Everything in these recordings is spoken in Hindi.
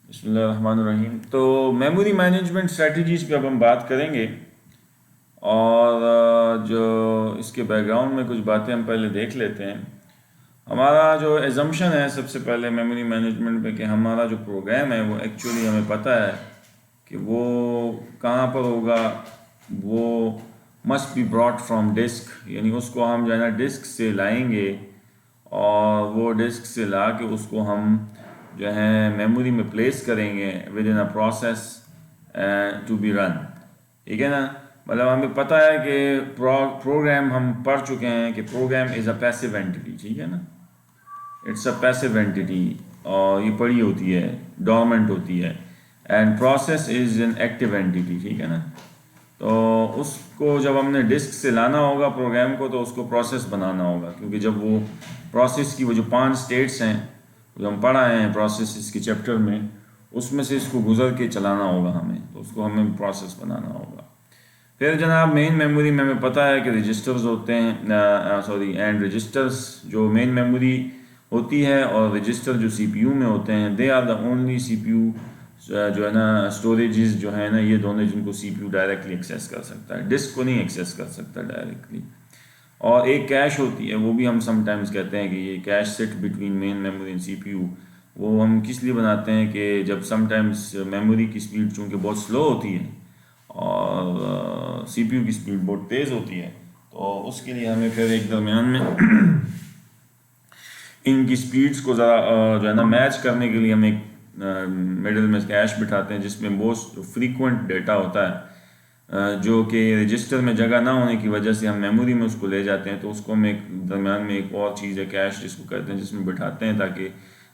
बिस्मिल्लाहिर्रहमानिर्रहीम। तो मेमोरी मैनेजमेंट स्ट्रेटजीज़ पे अब हम बात करेंगे और जो इसके बैकग्राउंड में कुछ बातें हम पहले देख लेते हैं। हमारा जो एजम्पशन है सबसे पहले मेमोरी मैनेजमेंट पे कि हमारा जो प्रोग्राम है वो एक्चुअली हमें पता है कि वो कहाँ पर होगा। वो must be brought from disk, यानी उसको हम जो है ना डिस्क से लाएंगे और वो डिस्क से ला के उसको हम जो है मेमोरी में प्लेस करेंगे within a process to be run. ठीक है ना। मतलब हमें पता है कि प्रोग्राम हम पढ़ चुके हैं कि program is a passive entity. ठीक है ना, इट्स अ पैसिव एंटिटी और ये पड़ी होती है, डोरमेंट होती है। And process is an active entity. ठीक है ना। तो उसको जब हमने डिस्क से लाना होगा प्रोग्राम को तो उसको प्रोसेस बनाना होगा, क्योंकि जब वो प्रोसेस की वो जो 5 स्टेट्स हैं जो हम पढ़ा हैं प्रोसेस इसके चैप्टर में, उसमें से इसको गुजर के चलाना होगा हमें, तो उसको हमें प्रोसेस बनाना होगा। फिर जनाब मेन मेमोरी में हमें पता है कि रजिस्टर्स होते हैं, सॉरी एंड रजिस्टर्स जो मेन मेमोरी होती है और रजिस्टर जो सीपीयू में होते हैं, they are the only CPU जो है ना स्टोरेजेस जो है ना, ये दोनों जिनको सीपीयू डायरेक्टली एक्सेस कर सकता है, डिस्क को नहीं एक्सेस कर सकता डायरेक्टली। और एक कैश होती है, वो भी हम समटाइम्स कहते हैं कि ये cash sit between main memory and CPU. वो हम किस लिए बनाते हैं कि जब समटाइम्स मेमोरी की स्पीड चूँकि बहुत स्लो होती है और सीपीयू की स्पीड बहुत तेज़ होती है, तो उसके लिए हमें फिर एक दरमियान में इनकी स्पीड्स को ज़रा जो है ना मैच करने के लिए हम एक मिडिल में कैश बिठाते हैं जिसमें मोस्ट फ्रीक्वेंट डेटा होता है, जो कि रजिस्टर में जगह ना होने की वजह से हम मेमोरी में उसको ले जाते हैं। तो उसको हम एक दरमियान में एक और चीज़ है कैश जिसको कहते हैं, जिसमें बिठाते हैं ताकि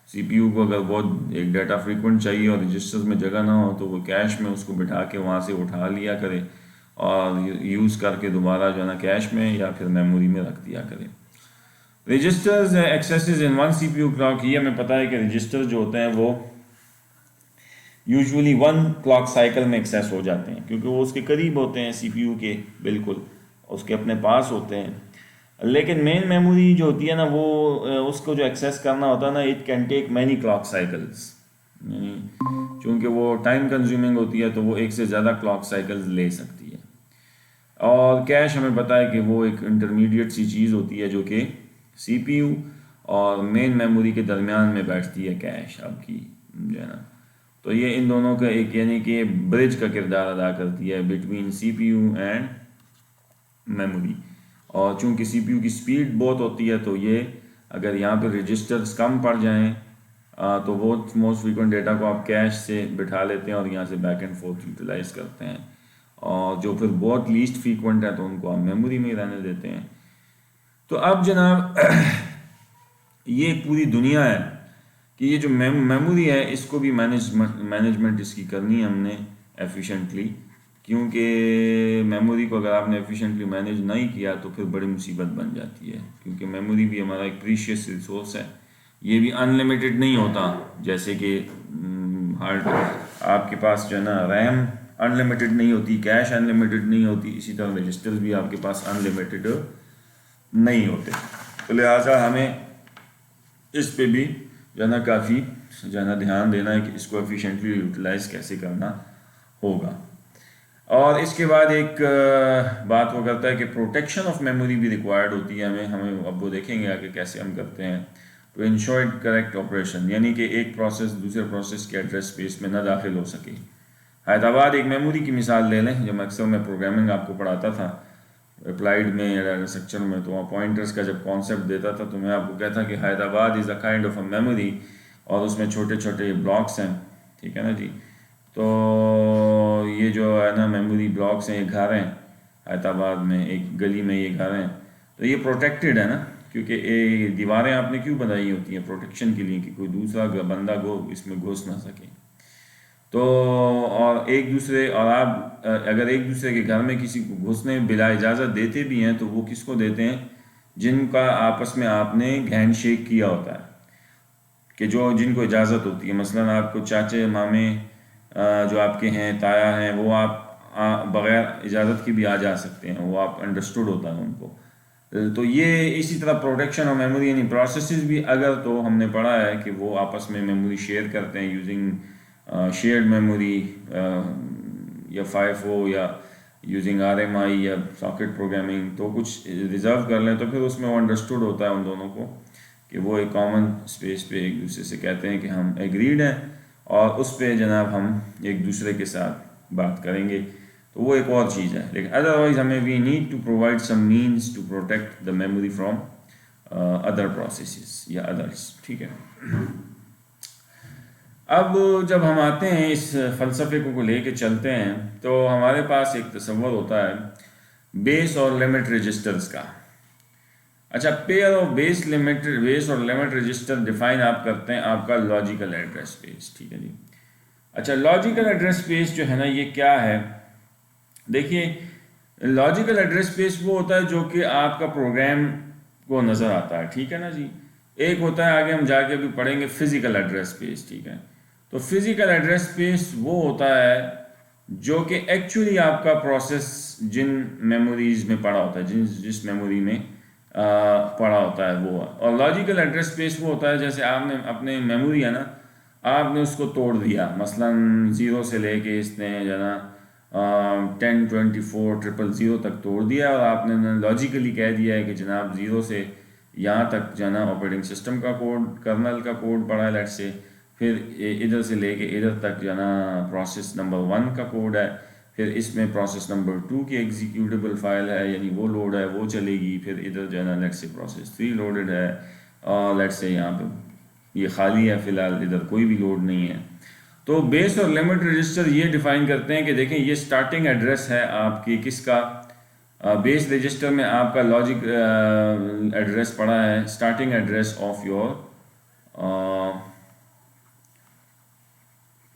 सीपीयू को अगर बहुत एक डाटा फ्रीक्वेंट चाहिए और रजिस्टर्स में जगह ना हो तो वो कैश में उसको बिठा के वहाँ से उठा लिया करे और यूज़ करके दोबारा जो है ना कैश में या फिर मेमोरी में रख दिया करे। Registers accesses in one CPU clock, ये हमें पता है कि रजिस्टर्स जो होते हैं वो यूजुअली 1 क्लॉक साइकिल में एक्सेस हो जाते हैं, क्योंकि वो उसके करीब होते हैं सीपीयू के, बिल्कुल उसके अपने पास होते हैं। लेकिन मेन मेमोरी जो होती है ना वो उसको जो एक्सेस करना होता है ना, it can take many clock cycles, यानी चूँकि वो टाइम कंज्यूमिंग होती है तो वो एक से ज़्यादा क्लॉक साइकिल्स ले सकती है। और कैश हमें पता है कि वो एक इंटरमीडिएट सी चीज़ होती है जो कि सीपीयू और मेन मेमोरी के दरमियान में बैठती है कैश आपकी जो है ना। तो ये इन दोनों का एक यानी कि ब्रिज का किरदार अदा करती है बिटवीन सीपीयू एंड मेमोरी। और चूंकि सीपीयू की स्पीड बहुत होती है तो ये अगर यहाँ पे रजिस्टर्स कम पड़ जाएं तो वो मोस्ट फ्रीक्वेंट डेटा को आप कैश से बिठा लेते हैं और यहाँ से बैक एंड फोर्थ यूटिलाइज करते हैं, और जो फिर बहुत लीस्ट फ्रीक्वेंट है तो उनको आप मेमोरी में ही रहने देते हैं। तो अब जनाब ये पूरी दुनिया है कि ये जो मेमोरी है इसको भी मैनेजमेंट इसकी करनी है हमने एफिशिएंटली, क्योंकि मेमोरी को अगर आपने एफिशिएंटली मैनेज नहीं किया तो फिर बड़ी मुसीबत बन जाती है, क्योंकि मेमोरी भी हमारा एक प्रीशियस रिसोर्स है। ये भी अनलिमिटेड नहीं होता, जैसे कि हार्ड आपके पास जो है ना रैम अनलिमिटेड नहीं होती, कैश अनलिमिटेड नहीं होती, इसी तरह रजिस्टर्स भी आपके पास अनलिमिटेड नहीं होते। तो लिहाजा हमें इस पे भी जो है ना काफ़ी जो है ना ध्यान देना है कि इसको एफिशिएंटली यूटिलाइज कैसे करना होगा। और इसके बाद एक बात वो करता है कि प्रोटेक्शन ऑफ मेमोरी भी रिक्वायर्ड होती है हमें हमें अब वो देखेंगे आगे कैसे हम करते हैं। तो इंश्योर करेक्ट ऑपरेशन, यानी कि एक प्रोसेस दूसरे प्रोसेस के एड्रेस स्पेस में ना दाखिल हो सके। हैदराबाद एक मेमोरी की मिसाल ले लें, जब अक्सर मैं प्रोग्रामिंग आपको पढ़ाता था अप्लाइड में या डाटा स्ट्रक्चर में, तो वहाँ पॉइंटर्स का जब कॉन्सेप्ट देता था तो मैं आपको कहता कि Hyderabad is a kind of a memory और उसमें छोटे छोटे ब्लॉक्स हैं। ठीक है ना जी। तो ये जो है ना मेमोरी ब्लॉक्स हैं, ये घर हैं हैदराबाद में, एक गली में ये घर हैं, तो ये प्रोटेक्टेड है ना, क्योंकि ये दीवारें आपने क्यों बनाई होती हैं, प्रोटेक्शन के लिए कि कोई दूसरा बंदा इसमें घुस ना सके। तो और एक दूसरे और आप अगर एक दूसरे के घर में किसी को घुसने बिला इजाज़त देते भी हैं तो वो किसको देते हैं, जिनका आपस में आपने हैंड शेक किया होता है, कि जो जिनको इजाज़त होती है। मसलन आपको चाचे मामे जो आपके हैं ताया हैं वो आप बग़ैर इजाज़त के भी आ जा सकते हैं, वो आप अंडरस्टूड होता है उनको। तो ये इसी तरह प्रोटेक्शन और मेमोरी यानी प्रोसेसेस भी अगर तो हमने पढ़ा है कि वो आपस में मेमोरी शेयर करते हैं यूजिंग शेयर्ड मेमोरी या FIFO या यूजिंग RMI या सॉकेट प्रोग्रामिंग, तो कुछ रिज़र्व कर लें तो फिर उसमें वो अंडरस्टूड होता है उन दोनों को कि वो एक कॉमन स्पेस पे एक दूसरे से कहते हैं कि हम एग्रीड हैं और उस पे जनाब हम एक दूसरे के साथ बात करेंगे, तो वो एक और चीज़ है। लेकिन अदरवाइज हमें we need to provide some means to protect the memory from other processes या अदर्स, ठीक है। अब जब हम आते हैं इस फ़लसफ़े को लेके चलते हैं तो हमारे पास एक तस्वर होता है बेस और लिमिट रजिस्टर्स का। अच्छा, पेयर ऑफ बेस और लिमिट रजिस्टर डिफाइन आप करते हैं आपका लॉजिकल एड्रेस स्पेस, ठीक है जी। अच्छा, लॉजिकल एड्रेस स्पेस जो है ना ये क्या है, देखिए लॉजिकल एड्रेस स्पेस वो होता है जो कि आपका प्रोग्राम को नज़र आता है, ठीक है ना जी। एक होता है, आगे हम जाके अभी पढ़ेंगे, फिजिकल एड्रेस स्पेस, ठीक है। तो फिजिकल एड्रेस स्पेस वो होता है जो कि एक्चुअली आपका प्रोसेस जिन मेमोरीज में पड़ा होता है, जिस मेमोरी में पड़ा होता है वो। और लॉजिकल एड्रेस स्पेस वो होता है जैसे आपने अपने मेमोरी है ना, आपने उसको तोड़ दिया, मसलन 0 से लेके इसने जो ना 10 24 000 तक तोड़ दिया और आपने लॉजिकली कह दिया है कि जनाब 0 से यहाँ तक जो ना ऑपरेटिंग सिस्टम का कोड, कर्नल का कोड पड़ा है लेट से, फिर इधर से लेके इधर तक जो ना प्रोसेस नंबर 1 का कोड है, फिर इसमें प्रोसेस नंबर 2 की एग्जीक्यूटेबल फाइल है यानी वो लोड है, वो चलेगी, फिर इधर जो है ना लेट से प्रोसेस 3 लोडेड है और लेट से यहाँ पे ये खाली है फ़िलहाल, इधर कोई भी लोड नहीं है। तो बेस और लिमिट रजिस्टर ये डिफाइन करते हैं कि देखें ये स्टार्टिंग एड्रेस है आपकी किसका, बेस रजिस्टर में आपका लॉजिक एड्रेस पड़ा है, starting address of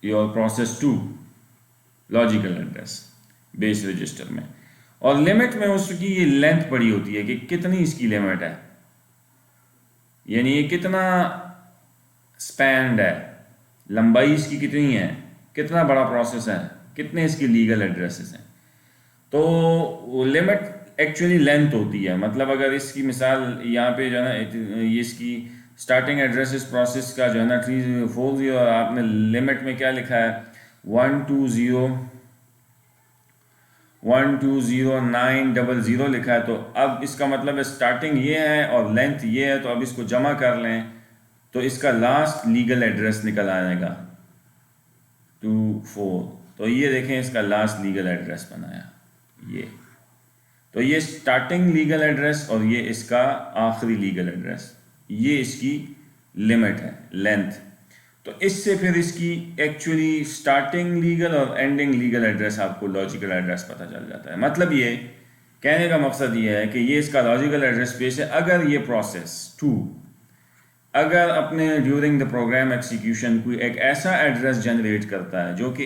your process 2 logical address base register में। और लिमिट में उसकी ये लेंथ पड़ी होती है कि कितनी इसकी लिमिट है, यानी ये कितना स्पैंड है, लंबाई इसकी कितनी है, कितना बड़ा प्रोसेस है, कितने इसकी लीगल एड्रेसेस हैं। तो लिमिट एक्चुअली लेंथ होती है, मतलब अगर इसकी मिसाल यहाँ पे जो है ना ये इसकी स्टार्टिंग एड्रेस इस प्रोसेस का जो है ना 340 और आपने लिमिट में क्या लिखा है 120.900 लिखा है, तो अब इसका मतलब है स्टार्टिंग ये है और लेंथ ये है, तो अब इसको जमा कर लें तो इसका लास्ट लीगल एड्रेस निकल आएगा 24। तो ये देखें इसका लास्ट लीगल एड्रेस बनाया ये, तो ये स्टार्टिंग लीगल एड्रेस और ये इसका आखिरी लीगल एड्रेस, ये इसकी लिमिट है, लेंथ। तो इससे फिर इसकी एक्चुअली स्टार्टिंग लीगल और एंडिंग लीगल एड्रेस आपको लॉजिकल एड्रेस पता चल जाता है। मतलब ये कहने का मकसद ये है कि ये इसका लॉजिकल एड्रेस स्पेस है। अगर ये प्रोसेस 2 अगर अपने ड्यूरिंग द प्रोग्राम एग्जीक्यूशन कोई एक ऐसा एड्रेस जनरेट करता है जो कि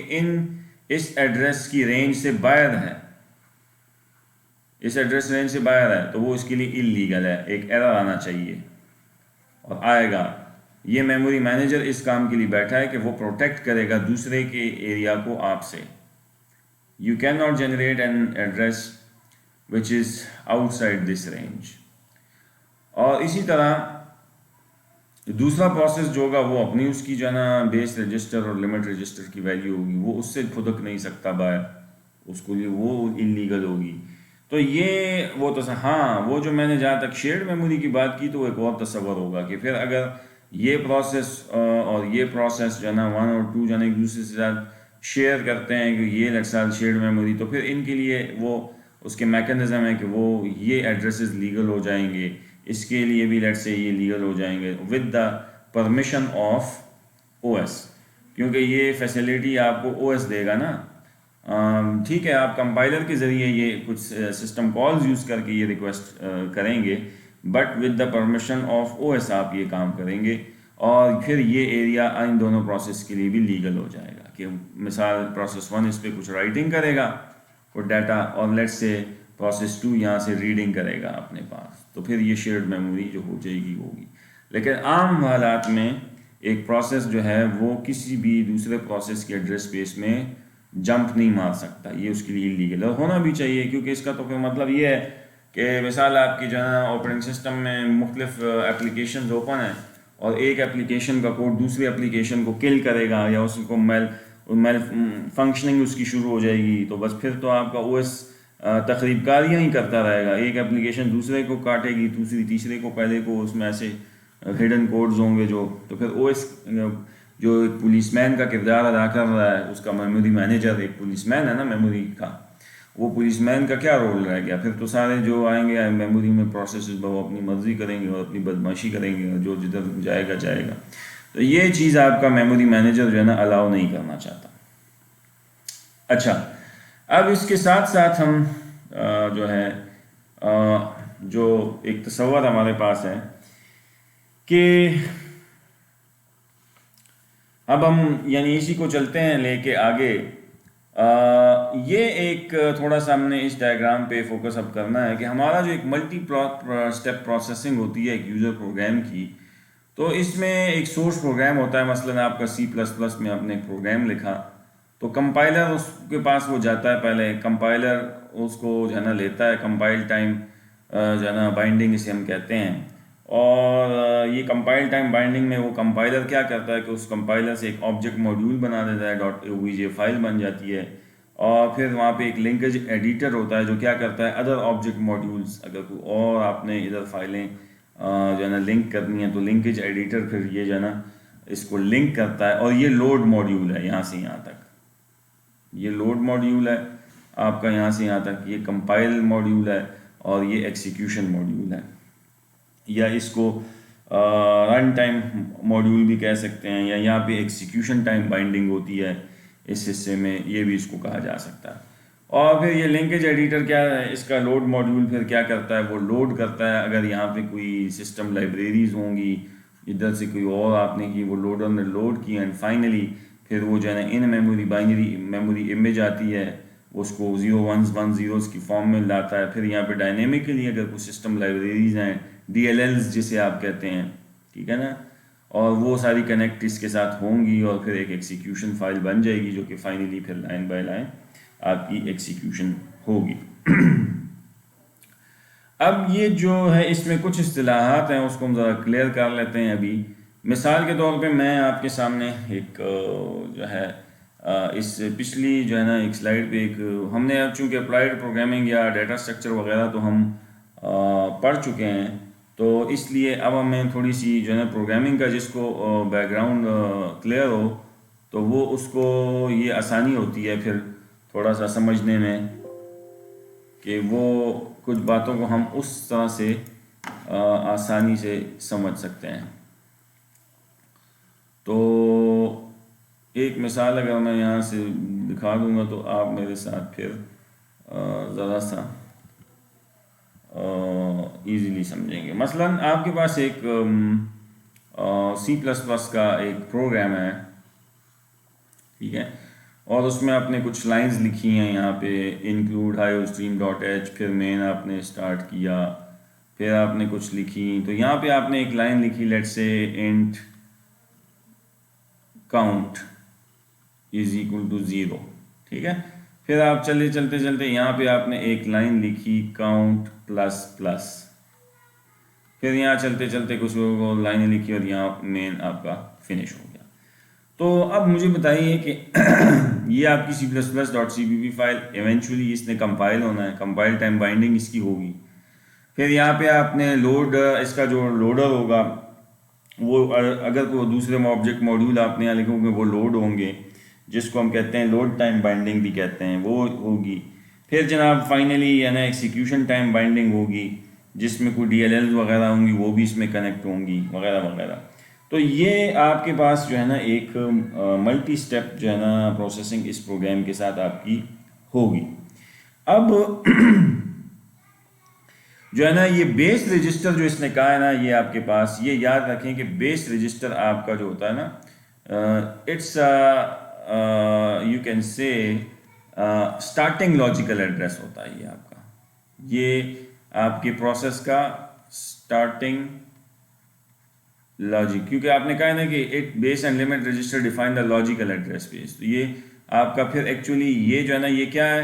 इस एड्रेस की रेंज से बाहर है, इस एड्रेस रेंज से बाहर है, तो वो इसके लिए इल्लीगल है, एक एरर आना चाहिए और आएगा। ये मेमोरी मैनेजर इस काम के लिए बैठा है कि वो प्रोटेक्ट करेगा दूसरे के एरिया को आपसे। You can not generate an address which is outside this range. और इसी तरह दूसरा प्रोसेस जो होगा वो अपनी उसकी जो है ना बेस रजिस्टर और लिमिट रजिस्टर की वैल्यू होगी, वो उससे फुदक नहीं सकता बाहर, उसको लिए वो इलीगल होगी। तो ये वो तो हाँ, वो जो मैंने जहाँ तक शेयर्ड मेमोरी की बात की तो वो एक और तस्वर होगा कि फिर अगर ये प्रोसेस और ये प्रोसेस जो है ना 1 और 2 जो है ना एक दूसरे से साथ शेयर करते हैं कि ये लक्साल शेयर्ड मेमोरी, तो फिर इनके लिए वो उसके मैकेनिज़्म है कि वो ये एड्रेसेस लीगल हो जाएंगे, इसके लिए भी लेट से ये लीगल हो जाएंगे with the permission of OS, क्योंकि ये फैसिलिटी आपको OS देगा ना। ठीक है, आप कंपाइलर के ज़रिए ये कुछ सिस्टम कॉल्स यूज़ करके ये रिक्वेस्ट करेंगे, but with the permission of OS आप ये काम करेंगे और फिर ये एरिया इन दोनों प्रोसेस के लिए भी लीगल हो जाएगा कि मिसाल प्रोसेस 1 इस पर कुछ राइटिंग करेगा और डाटा और लेट से प्रोसेस 2 यहाँ से रीडिंग करेगा अपने पास, तो फिर ये शेयर्ड मेमोरी जो हो जाएगी होगी। लेकिन आम हालात में एक प्रोसेस जो है वो किसी भी दूसरे प्रोसेस के एड्रेस स्पेस में जंप नहीं मार सकता, ये उसके लिए इलीगल है। होना भी चाहिए क्योंकि इसका तो फिर मतलब ये है कि मिसाल आपकी जो है ना ऑपरेटिंग सिस्टम में मुख्तलिफ एप्लीकेशंस ओपन हैं और एक एप्लीकेशन का कोड दूसरी एप्लीकेशन को किल करेगा या उसको मेल फंक्शनिंग उसकी शुरू हो जाएगी, तो बस फिर तो आपका ओएस तखरीबकारियाँ ही करता रहेगा। एक एप्लीकेशन दूसरे को काटेगी, दूसरी तीसरे को, पहले को, उसमें ऐसे हिडन कोड्स होंगे जो, तो फिर ओएस जो एक पुलिसमैन का किरदार अदा कर रहा है, उसका मेमोरी मैनेजर एक पुलिसमैन है ना मेमोरी का, वो पुलिसमैन का क्या रोल रह गया? फिर तो सारे जो आएंगे मेमोरी में प्रोसेस वो अपनी मर्जी करेंगे और अपनी बदमाशी करेंगे और जो जिधर जाएगा जाएगा। तो ये चीज़ आपका मेमोरी मैनेजर जो है ना अलाउ नहीं करना चाहता। अच्छा, अब इसके साथ साथ हम जो है जो एक तस्वर हमारे पास है कि अब हम यानी इसी को चलते हैं लेके आगे। ये एक थोड़ा सा हमने इस डायग्राम पे फोकस अब करना है कि हमारा जो एक मल्टी स्टेप प्रोसेसिंग होती है एक यूज़र प्रोग्राम की, तो इसमें एक सोर्स प्रोग्राम होता है। मसलन आपका C++ में आपने एक प्रोग्राम लिखा, तो कंपाइलर उसके पास वो जाता है, पहले कंपाइलर उसको जो है ना लेता है, कंपाइल टाइम जो है ना बाइंडिंग इसे हम कहते हैं। और ये कंपाइल टाइम बाइंडिंग में वो कंपाइलर क्या करता है कि उस कंपाइलर से एक ऑब्जेक्ट मॉड्यूल बना देता है, .ovj फाइल बन जाती है। और फिर वहाँ पे एक लिंकेज एडिटर होता है जो क्या करता है अदर ऑब्जेक्ट मॉड्यूल्स, अगर कोई और आपने इधर फाइलें जो है ना लिंक करनी है तो लिंकेज एडिटर फिर ये जो है ना इसको लिंक करता है। और ये लोड मॉड्यूल है, यहाँ से यहाँ तक ये लोड मॉड्यूल है आपका, यहाँ से यहाँ तक ये कंपाइल मॉड्यूल है और ये एग्जीक्यूशन मॉड्यूल है, या इसको रन टाइम मॉड्यूल भी कह सकते हैं, या यहाँ पे एग्जीक्यूशन टाइम बाइंडिंग होती है इस हिस्से में, ये भी इसको कहा जा सकता है। और फिर ये लिंकेज एडिटर क्या है, इसका लोड मॉड्यूल फिर क्या करता है, वो लोड करता है अगर यहाँ पे कोई सिस्टम लाइब्रेरीज होंगी इधर से कोई और आपने की, वो लोडर ने लोड की, एंड फाइनली फिर वो जो है ना in memory binary memory image आती है, उसको 0 1s 1 0s की फॉर्म में लाता है। फिर यहाँ पे डायनेमिकली अगर कुछ सिस्टम लाइब्रेरीज हैं, DLLs जिसे आप कहते हैं, ठीक है ना, और वो सारी कनेक्ट इसके साथ होंगी और फिर एक एग्जीक्यूशन फाइल बन जाएगी जो कि फाइनली फिर लाइन बाय लाइन आपकी एग्जीक्यूशन होगी। अब ये जो है इसमें कुछ इस्तिलाहात हैं उसको हम ज़रा क्लियर कर लेते हैं अभी। मिसाल के तौर पे मैं आपके सामने एक जो है इस पिछली जो है ना एक स्लाइड पे एक हमने अब चूँकि अप्लाइड प्रोग्रामिंग या डाटा स्ट्रक्चर वगैरह तो हम पढ़ चुके हैं, तो इसलिए अब हमें थोड़ी सी जो है ना प्रोग्रामिंग का जिसको बैकग्राउंड क्लियर हो तो वो उसको ये आसानी होती है फिर थोड़ा सा समझने में कि वो कुछ बातों को हम उस तरह से आसानी से समझ सकते हैं। तो एक मिसाल अगर मैं यहाँ से दिखा दूँगा तो आप मेरे साथ फिर ज़रा सा इजीली समझेंगे। मसलन आपके पास एक C++ का एक प्रोग्राम है, ठीक है, और उसमें आपने कुछ लाइंस लिखी हैं यहाँ पे इंक्लूड iostream.h, फिर मेन आपने स्टार्ट किया, फिर आपने कुछ लिखी, तो यहाँ पे आपने एक लाइन लिखी let's say int count is equal to 0, ठीक है। फिर आप चलते यहाँ पे आपने एक लाइन लिखी काउंट प्लस प्लस, फिर यहाँ चलते कुछ लाइनें लिखी और यहाँ मेन आपका फिनिश हो गया। तो अब मुझे बताइए कि ये आपकी C++.cpp फाइल इवेंचुअली इसने कंपाइल होना है, कंपाइल टाइम बाइंडिंग इसकी होगी। फिर यहाँ पे आपने लोड इसका जो लोडर होगा वो अगर कोई दूसरे ऑब्जेक्ट मॉड्यूल आपने यहाँ लिखोगे वो लोड होंगे, जिसको हम कहते हैं लोड टाइम बाइंडिंग भी कहते हैं, वो होगी। फिर जनाब फाइनली है ना एग्जीक्यूशन टाइम बाइंडिंग होगी जिसमें कोई DLLs वगैरह होंगी वो भी इसमें कनेक्ट होंगी वगैरह वगैरह। तो ये आपके पास जो है ना एक मल्टी स्टेप जो है ना प्रोसेसिंग इस प्रोग्राम के साथ आपकी होगी। अब जो है ना ये बेस रजिस्टर जो इसने कहा है ना, ये आपके पास ये याद रखें कि बेस रजिस्टर आपका जो होता है ना it's you can say starting logical address होता है। ये आपका ये आपके प्रोसेस का स्टार्टिंग लॉजिक, क्योंकि आपने कहा है ना कि it base and limit register define the logical address base, तो ये आपका फिर एक्चुअली ये जो है ना ये क्या है,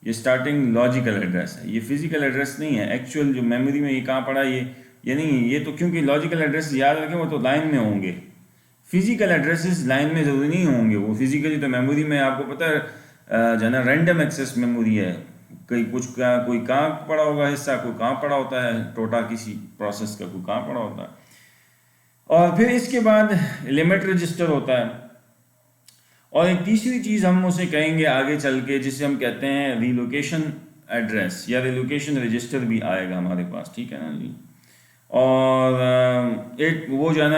ये स्टार्टिंग लॉजिकल एड्रेस है, ये फिजिकल एड्रेस नहीं है। एक्चुअल जो मेमोरी में ये कहाँ पड़ा है, ये यानी ये तो क्योंकि लॉजिकल एड्रेस याद रखें वो तो लाइन में होंगे, फिजिकल एड्रेसेस लाइन में ज़रूरी नहीं होंगे। वो फिजिकली तो मेमोरी में आपको पता है जो है ना रैंडम एक्सेस मेमोरी है, कहीं कुछ का कोई कहाँ पड़ा होगा हिस्सा, कोई कहाँ पड़ा होता है टोटा किसी प्रोसेस का, कोई कहाँ पड़ा होता है। और फिर इसके बाद लिमिट रजिस्टर होता है, और एक तीसरी चीज़ हम उसे कहेंगे आगे चल के जिसे हम कहते हैं रिलोकेशन एड्रेस या रिलोकेशन रजिस्टर भी आएगा हमारे पास, ठीक है ना जी। और एक वो जो है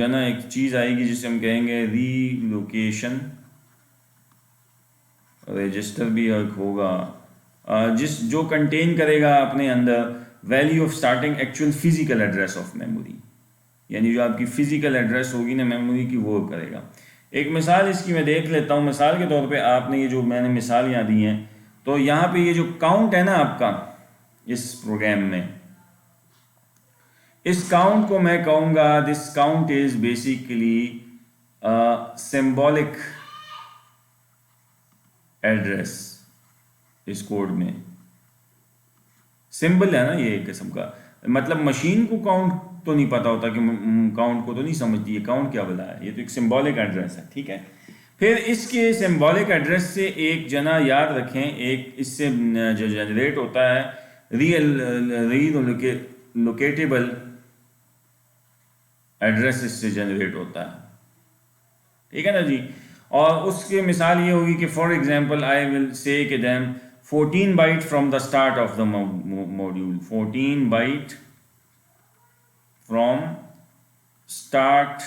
ना एक चीज़ आएगी जिसे हम कहेंगे रीलोकेशन रजिस्टर भी एक होगा, जो कंटेन करेगा अपने अंदर value of starting actual physical address of memory, यानी जो आपकी फिजिकल एड्रेस होगी ना मेमोरी की वो करेगा। एक मिसाल इसकी मैं देख लेता हूँ। मिसाल के तौर पे आपने ये जो मैंने मिसाल यहाँ दी हैं, तो यहाँ पे ये जो काउंट है ना आपका इस प्रोग्राम में, इस काउंट को मैं कहूँगा this count is basically symbolic address. इस कोड में सिंबल है ना ये एक किस्म का, मतलब मशीन को काउंट तो नहीं पता होता कि काउंट को तो नहीं समझती है काउंट क्या बोला है, ये तो एक सिंबॉलिक एड्रेस है, ठीक है। फिर इसके सिंबॉलिक एड्रेस से एक जना याद रखें, एक इससे जो जनरेट होता है लोकेटेबल एड्रेस इससे जनरेट होता है, ठीक है ना जी। और उसकी मिसाल ये होगी कि for example I will say कि them 14 byte from the start of the module, 14 byte from start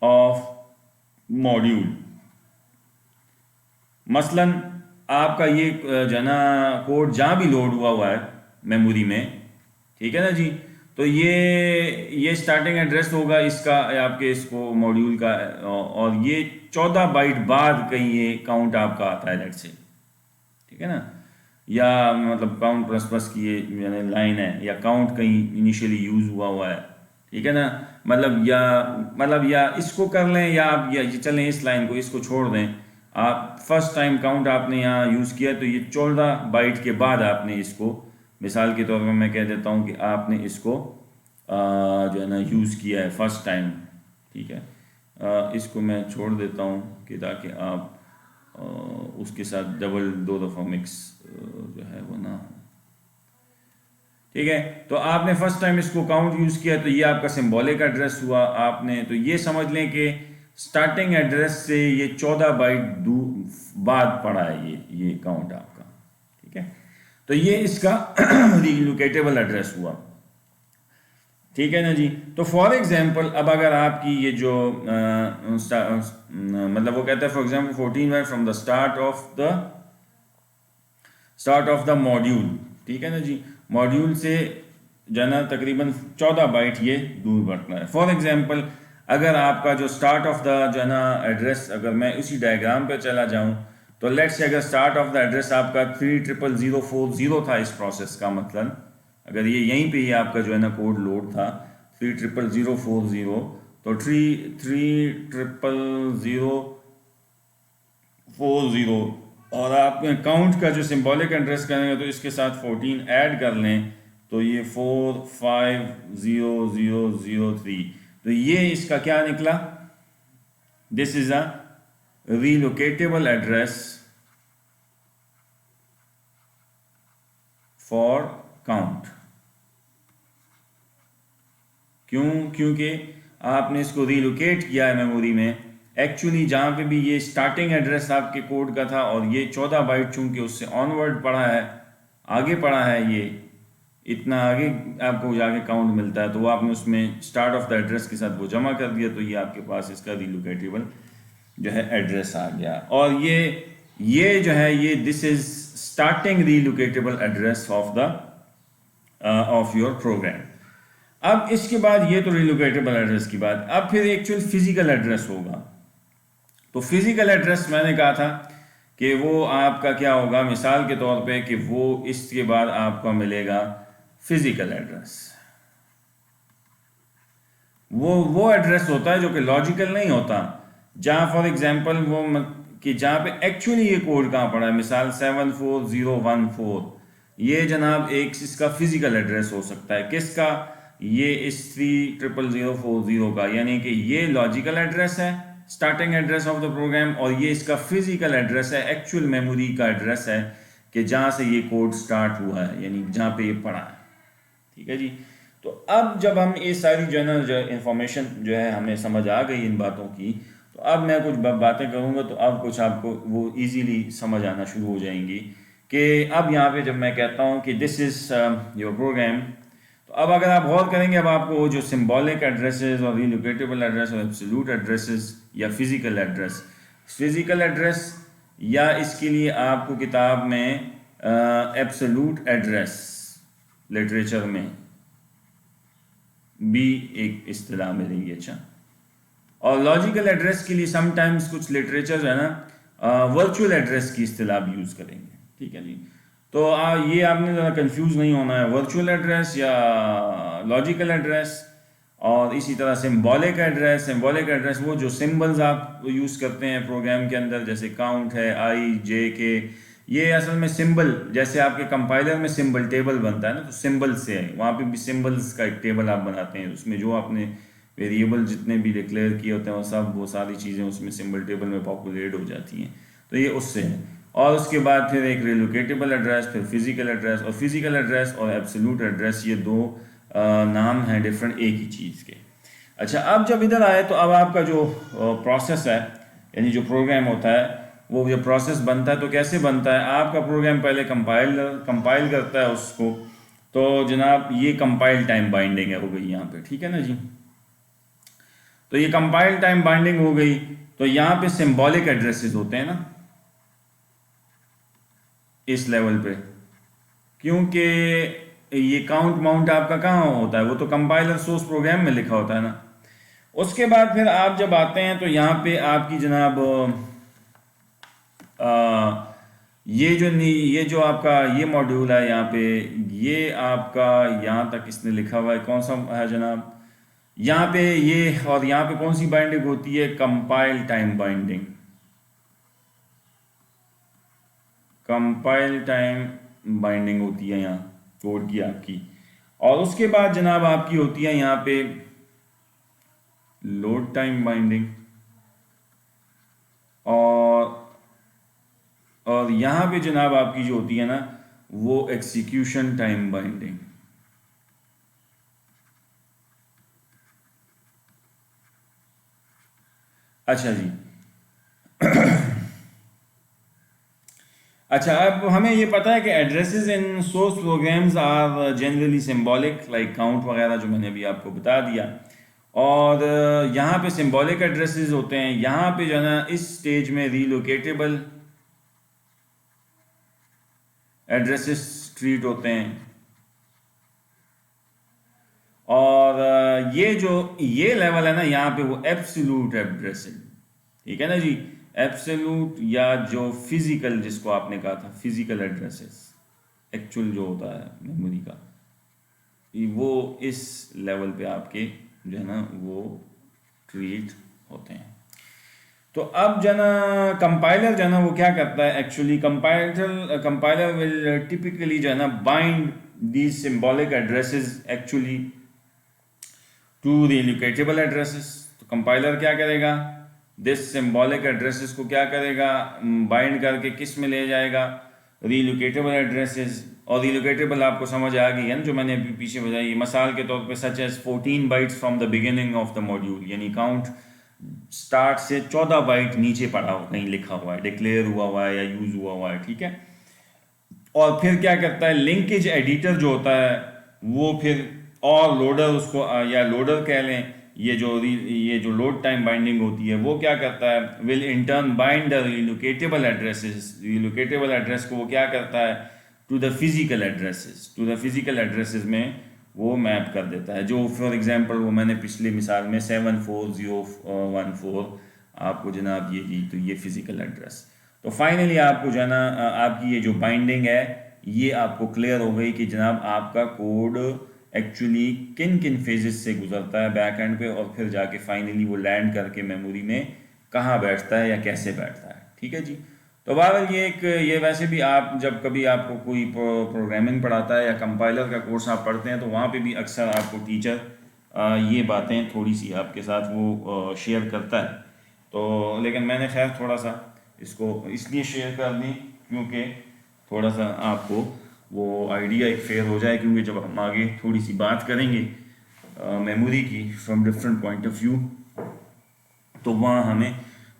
of module. मसलन आपका ये जना कोड जहाँ भी लोड हुआ है मेमोरी में, ठीक है ना जी, तो ये स्टार्टिंग एड्रेस होगा इसका आपके इसको मॉड्यूल का, और ये 14 बाइट बाद कहीं ये काउंट आपका आता है लेट्स से, ठीक है ना, या मतलब काउंट प्लस प्लस की ये लाइन है, या काउंट कहीं इनिशियली यूज़ हुआ है, ठीक है ना, मतलब या इसको कर लें या आप या चलें इस लाइन को इसको छोड़ दें। आप फर्स्ट टाइम काउंट आपने यहाँ यूज़ किया तो ये 14 बाइट के बाद आपने इसको, मिसाल के तौर पर मैं कह देता हूँ कि आपने इसको जो है ना यूज़ किया है फर्स्ट टाइम, ठीक है। इसको मैं छोड़ देता हूँ कि ताकि आप उसके साथ डबल दो दफ़ा मिक्स जो है वो ना हो, ठीक है। तो आपने फर्स्ट टाइम इसको काउंट यूज़ किया तो ये आपका सिंबॉलिक एड्रेस हुआ। आपने तो ये समझ लें कि स्टार्टिंग एड्रेस से ये 14 बाइट बाद पड़ा है ये काउंट आपका, ठीक है। तो ये इसका रीलोकेटेबल एड्रेस हुआ, ठीक है ना जी। तो फॉर एग्जांपल अब अगर आपकी ये जो मतलब वो कहता है for example 14 byte from the start of the module, ठीक है ना जी, मॉड्यूल से जाना तकरीबन 14 बाइट ये दूर बढ़ना है। फॉर एग्जांपल अगर आपका जो स्टार्ट ऑफ द जो है ना एड्रेस, अगर मैं उसी डायग्राम पे चला जाऊं तो लेट्स से अगर स्टार्ट ऑफ द एड्रेस आपका 30040 था इस प्रोसेस का, मतलब अगर ये यहीं पे ही आपका जो है ना कोड लोड था 30040, तो 30040 और आप काउंट का जो सिंबॉलिक एड्रेस करेंगे तो इसके साथ 14 ऐड कर लें तो ये 45003, तो ये इसका क्या निकला, this is a relocatable address for count. क्योंकि आपने इसको रीलोकेट किया है मेमोरी में, एक्चुअली जहाँ पे भी ये स्टार्टिंग एड्रेस आपके कोड का था और ये 14 बाइट चूंकि उससे ऑनवर्ड पड़ा है, आगे पड़ा है, ये इतना आगे आपको जाके काउंट मिलता है, तो वो आपने उसमें स्टार्ट ऑफ द एड्रेस के साथ वो जमा कर दिया, तो ये आपके पास इसका रीलोकेटेबल जो है एड्रेस आ गया। और ये जो है ये this is starting relocatable address of your program. अब इसके बाद ये तो रीलोकेटेबल एड्रेस की बात, अब फिर एक्चुअल फिजिकल एड्रेस होगा। तो फिजिकल एड्रेस मैंने कहा था कि वो आपका क्या होगा, मिसाल के तौर पे कि वो इसके बाद आपको मिलेगा फिजिकल एड्रेस। वो एड्रेस होता है जो कि लॉजिकल नहीं होता, जहां फॉर एग्जांपल वो कि जहां पे एक्चुअली ये कोड कहां पड़ा है, मिसाल 74014, ये जनाब एक इसका फिजिकल एड्रेस हो सकता है, किसका, ये इस 30004 का, यानी कि ये लॉजिकल एड्रेस है, starting address of the program, और ये इसका फिजिकल एड्रेस है, एक्चुअल मेमोरी का एड्रेस है कि जहाँ से ये कोड स्टार्ट हुआ है, यानी जहाँ पे ये पढ़ा है। ठीक है जी। तो अब जब हम ये सारी जो है ना जो इंफॉर्मेशन जो है हमें समझ आ गई इन बातों की, तो अब मैं कुछ बातें करूँगा तो अब कुछ आपको वो इजीली समझ आना शुरू हो जाएंगी कि अब यहाँ पे जब मैं कहता हूँ कि दिस इज़ योर प्रोग्राम, तो अब अगर आप गौर करेंगे अब आपको वो जो सिंबॉलिक एड्रेसेस और रिलोकेटेबल एड्रेस और एब्सोल्यूट एड्रेसेस या फिजिकल एड्रेस या इसके लिए आपको किताब में एब्सोल्यूट एड्रेस लिटरेचर में भी एक इस्तिलाह मिलेगी। अच्छा, और लॉजिकल एड्रेस के लिए समटाइम्स कुछ लिटरेचर जो है ना वर्चुअल एड्रेस की इस्तिलाह भी यूज़ करेंगे। ठीक है जी। तो ये आपने ज़रा कंफ्यूज नहीं होना है, वर्चुअल एड्रेस या लॉजिकल एड्रेस। और इसी तरह सिंबॉलिक एड्रेस वो जो सिंबल्स आप यूज़ करते हैं प्रोग्राम के अंदर, जैसे काउंट है, आई जे के, ये असल में सिंबल, जैसे आपके कंपाइलर में सिंबल टेबल बनता है ना, तो सिंबल से है, वहाँ पे भी सिंबल्स का एक टेबल आप बनाते हैं, उसमें जो आपने वेरिएबल जितने भी डिक्लेयर किए होते हैं वो सारी चीज़ें उसमें सिंबल टेबल में पॉपुलेट हो जाती हैं, तो ये उससे है। और उसके बाद फिर एक रिलोकेटेबल एड्रेस, फिर फिजिकल एड्रेस और एब्सोल्यूट एड्रेस, ये दो नाम हैं डिफरेंट एक ही चीज़ के। अच्छा, अब जब इधर आए तो अब आपका जो प्रोसेस है, यानी जो प्रोग्राम होता है, वो जो प्रोसेस बनता है तो कैसे बनता है, आपका प्रोग्राम पहले कंपाइल करता है उसको, तो जनाब ये कंपाइल टाइम बाइंडिंग है हो गई यहाँ पे। ठीक है ना जी। तो ये कंपाइल टाइम बाइंडिंग हो गई, तो यहाँ पे सिंबॉलिक एड्रेसेस होते हैं ना इस लेवल पे, क्योंकि ये काउंट माउंट आपका कहाँ होता है, वो तो कंपाइलर सोर्स प्रोग्राम में लिखा होता है ना। उसके बाद फिर आप जब आते हैं तो यहाँ पे आपकी जनाब ये जो आपका ये मॉड्यूल है यहाँ पे, ये आपका यहाँ तक इसने लिखा हुआ है कौन सा है जनाब, यहाँ पे ये, और यहाँ पे कौन सी बाइंडिंग होती है, compile time binding, compile time binding होती है यहाँ कोड की आपकी। और उसके बाद जनाब आपकी होती है यहाँ पे लोड टाइम बाइंडिंग, और यहाँ पे जनाब आपकी जो होती है ना वो एग्जीक्यूशन टाइम बाइंडिंग। अच्छा जी। अच्छा, अब हमें ये पता है कि addresses in source programs are generally symbolic, like count वगैरह जो मैंने अभी आपको बता दिया। और यहाँ पे सिंबॉलिक एड्रेसेस होते हैं, यहाँ पे जो है ना इस स्टेज में रीलोकेटेबल एड्रेसेस ट्रीट होते हैं। और ये लेवल है ना यहाँ पे वो एब्सोल्यूट एड्रेस है। ठीक है ना जी। एब्सोल्यूट या जो फिजिकल, जिसको आपने कहा था फिजिकल एड्रेसेस, एक्चुअल जो होता है मेमोरी का, वो इस लेवल पे आपके जो है ना वो ट्रीट होते हैं। तो अब जो है ना कंपाइलर जो है ना वो क्या करता है, एक्चुअली कंपाइलर विल टिपिकली जो है ना bind these symbolic addresses actually to relocatable addresses. तो कंपाइलर क्या करेगा, दिस सिंबॉलिक एड्रेसेस को क्या करेगा, बाइंड करके किस में ले जाएगा, रिलोकेटेबल एड्रेसेस। और रिलोकेटेबल आपको समझ आ गई है ना जो मैंने अभी पीछे बताई, मसाल के तौर पे such as 14 bytes from the beginning of the module, यानी काउंट स्टार्ट से 14 बाइट नीचे पड़ा हो, कहीं लिखा हुआ है, डिक्लेयर हुआ है या यूज हुआ है। ठीक है। और फिर क्या करता है, लिंकेज एडिटर जो होता है वो फिर, और लोडर उसको या लोडर कह लें, ये जो लोड टाइम बाइंडिंग होती है वो क्या करता है, will in turn bind the relocatable address को वो क्या करता है टू द फिजिकल एड्रेसेस में वो मैप कर देता है, जो फॉर एग्जांपल वो मैंने पिछली मिसाल में 74014 आपको जनाब ये दी, तो ये फिजिकल एड्रेस। तो फाइनली आपको जो है ना आपकी ये जो बाइंडिंग है ये आपको क्लियर हो गई कि जनाब आपका कोड एक्चुअली किन किन फेजेस से गुजरता है बैक एंड पे, और फिर जाके फाइनली वो लैंड करके मेमोरी में कहाँ बैठता है या कैसे बैठता है। ठीक है जी। तो बहरहाल ये वैसे भी आप जब कभी आपको कोई प्रोग्रामिंग पढ़ाता है या कंपाइलर का कोर्स आप पढ़ते हैं तो वहाँ पे भी अक्सर आपको टीचर ये बातें थोड़ी सी आपके साथ वो शेयर करता है। तो लेकिन मैंने खैर थोड़ा सा इसको इसलिए शेयर कर दी क्योंकि थोड़ा सा आपको वो आइडिया एक फेयर हो जाए, क्योंकि जब हम आगे थोड़ी सी बात करेंगे मेमोरी की from different point of view तो वहाँ हमें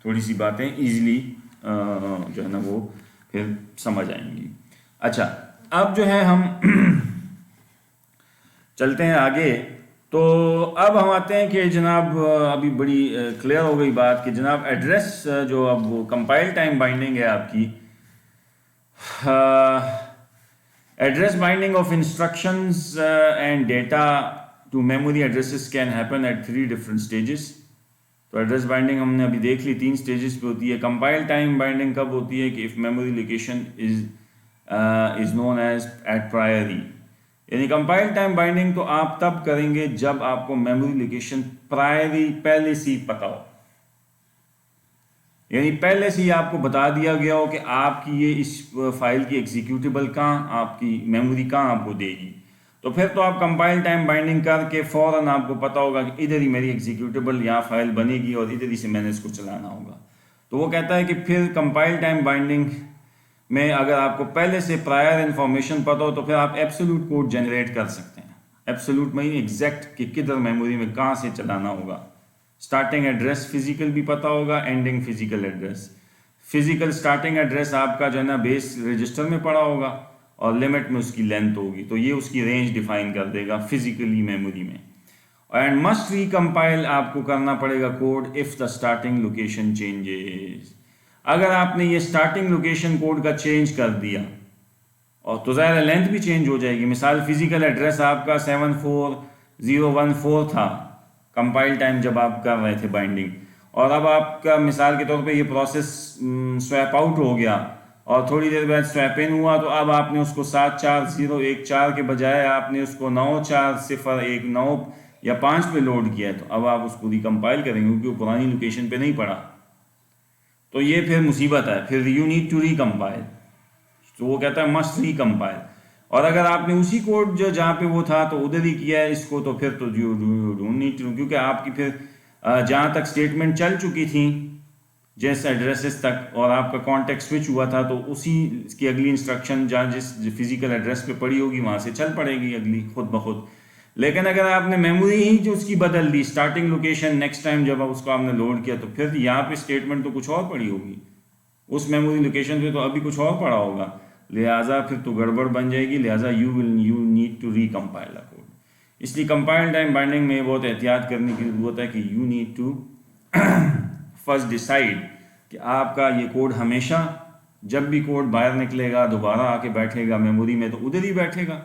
थोड़ी सी बातें ईजिली जो है ना वो फिर समझ आएंगी। अच्छा, अब जो है हम चलते हैं आगे। तो अब हम आते हैं कि जनाब अभी बड़ी क्लियर हो गई बात कि जनाब एड्रेस जो अब वो कंपाइल टाइम बाइंडिंग है आपकी, address binding of instructions and data to memory addresses can happen at 3 different stages. तो एड्रेस बाइंडिंग हमने अभी देख ली 3 स्टेजेस पे होती है। कंपाइल टाइम बाइंडिंग कब होती है कि if memory location is known as at priori, यानी कंपाइल टाइम बाइंडिंग तो आप तब करेंगे जब आपको मेमोरी लोकेशन प्रायरी पहले से ही पता हो, यानी पहले से ही आपको बता दिया गया हो कि आपकी ये इस फाइल की एग्जीक्यूटेबल कहाँ, आपकी मेमोरी कहाँ आपको देगी। तो फिर तो आप कंपाइल टाइम बाइंडिंग करके फ़ौरन आपको पता होगा कि इधर ही मेरी एग्जीक्यूटेबल यहाँ फाइल बनेगी और इधर ही से मैंने इसको चलाना होगा। तो वो कहता है कि फिर कंपाइल टाइम बाइंडिंग में अगर आपको पहले से प्रायर इन्फॉर्मेशन पता हो तो फिर आप एब्सोल्यूट कोड जनरेट कर सकते हैं। एब्सोल्यूट में एग्जैक्ट कि किधर मेमोरी में कहाँ से चलाना होगा। स्टार्टिंग एड्रेस फिजिकल भी पता होगा, ending physical address. Physical starting address आपका जो है ना बेस रजिस्टर में पड़ा होगा और लिमिट में उसकी लेंथ होगी, तो ये उसकी रेंज डिफाइन कर देगा फिजिकली मेमोरी में। एंड मस्ट रिकम्पाइल आपको करना पड़ेगा code if the starting location changes. अगर आपने ये स्टार्टिंग लोकेशन कोड का चेंज कर दिया और तो ज़ाहिर लेंथ भी चेंज हो जाएगी। मिसाल फिजिकल एड्रेस आपका 74014 था कंपाइल टाइम जब आप कर रहे थे बाइंडिंग, और अब आपका मिसाल के तौर पे ये प्रोसेस स्वैप आउट हो गया और थोड़ी देर बाद स्वैप इन हुआ, तो अब आपने उसको 74014 के बजाय आपने उसको 94019 या 5 पे लोड किया है, तो अब आप उसको रिकम्पाइल करेंगे क्योंकि वो पुरानी लोकेशन पे नहीं पड़ा। तो ये फिर मुसीबत है, फिर यू नीड टू रिकम्पाइल। तो वो कहता है मस्ट रिकम्पाइल। और अगर आपने उसी कोड जो जहाँ पे वो था तो उधर ही किया है इसको, तो फिर तो यू डोंट नीड टू, क्योंकि आपकी फिर जहाँ तक स्टेटमेंट चल चुकी थी जिस एड्रेसेस तक और आपका कॉन्टेक्स्ट स्विच हुआ था, तो उसी की अगली इंस्ट्रक्शन जहाँ जिस फिजिकल एड्रेस पे पड़ी होगी वहाँ से चल पड़ेगी अगली खुद ब खुद। लेकिन अगर आपने मेमोरी ही जो उसकी बदल दी, स्टार्टिंग लोकेशन नेक्स्ट टाइम जब उसको आपने लोड किया, तो फिर यहाँ पे स्टेटमेंट तो कुछ और पड़ी होगी, उस मेमोरी लोकेशन पे तो अभी कुछ और पड़ा होगा, लिहाजा फिर तो गड़बड़ बन जाएगी। लिहाजा you need to recompile a code. इसलिए कंपाइल टाइम बाइंडिंग में बहुत एहतियात करने की ज़रूरत है कि you need to first decide कि आपका ये कोड हमेशा जब भी कोड बाहर निकलेगा दोबारा आके बैठेगा मेमोरी में तो उधर ही बैठेगा।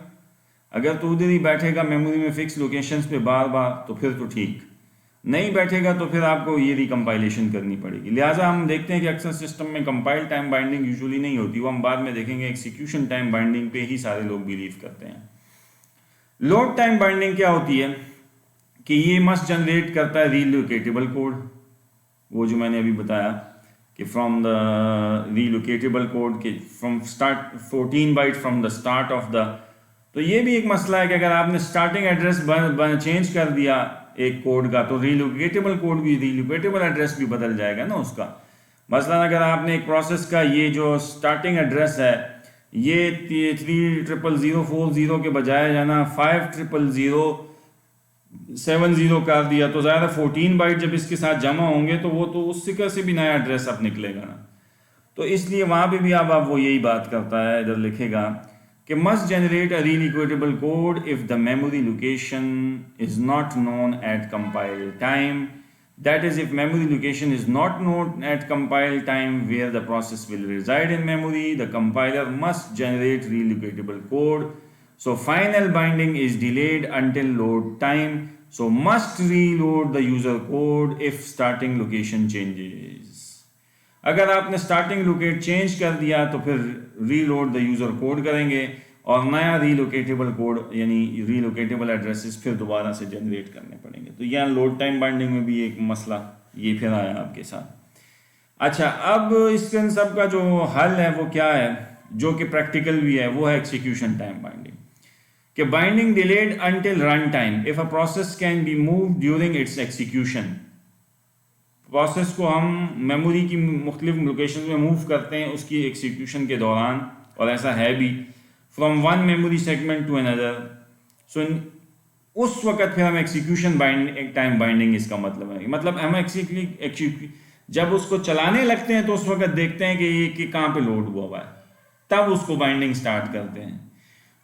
अगर तो उधर ही बैठेगा मेमोरी में फिक्स लोकेशंस पे बार बार, तो फिर तो ठीक, नहीं बैठेगा तो फिर आपको ये रिकम्पाइलेशन करनी पड़ेगी। लिहाजा हम देखते हैं कि अक्सर सिस्टम में कंपाइल टाइम बाइंडिंग यूजुअली नहीं होती, वो हम बाद में देखेंगे। एक्सिक्यूशन टाइम बाइंडिंग पे ही सारे लोग बिलीव करते हैं। लोड टाइम बाइंडिंग क्या होती है कि ये मस्ट जनरेट करता है रीलोकेटेबल कोड, वो जो मैंने अभी बताया कि फ्रॉम द रीलोकेटेबल कोड के from start 14 byte from the start of the. तो ये भी एक मसला है कि अगर आपने स्टार्टिंग एड्रेस चेंज कर दिया एक कोड का, तो रीलोकेटेबल कोड भी, रीलोकेटेबल एड्रेस भी बदल जाएगा ना उसका। मसलन अगर आपने एक प्रोसेस का ये जो स्टार्टिंग एड्रेस है ये 30040 के बजाय जाना 50070 कर दिया, तो ज़्यादा 14 बाइट जब इसके साथ जमा होंगे तो वो तो उस सिक्का से भी नया एड्रेस अब निकलेगा ना। तो इसलिए वहाँ पे भी अब वो यही बात करता है, इधर लिखेगा कि must generate a reloadable code if the memory location is not known at compile time. That is, if memory location is not known at compile time where the process will reside in memory, the compiler must generate relocatable code. So final binding is delayed until load time. So must reload the user code if starting location changes. अगर आपने स्टार्टिंग लोकेट चेंज कर दिया तो फिर रीलोड द यूज़र कोड करेंगे और नया रीलोकेटेबल कोड यानी रीलोकेटेबल एड्रेसेस फिर दोबारा से जनरेट करने पड़ेंगे। तो यहाँ लोड टाइम बाइंडिंग में भी एक मसला ये फिर आया आपके साथ। अच्छा, अब इसके इन सब का जो हल है वो क्या है, जो कि प्रैक्टिकल भी है, वो है एक्सिक्यूशन टाइम बाइंडिंग। कि binding delayed until run time if a process can B move during its execution. Process को हम मेमोरी की मुख्तलिफ लोकेशन में मूव करते हैं उसकी एग्जीक्यूशन के दौरान, और ऐसा है भी, from one memory segment to another. So उस वक्त फिर हम एग्जीक्यूशन टाइम बाइंडिंग इसका मतलब है, मतलब हम जब उसको चलाने लगते हैं तो उस वक्त देखते हैं कि ये कि कहाँ पे लोड हुआ है, तब उसको बाइंडिंग स्टार्ट करते हैं।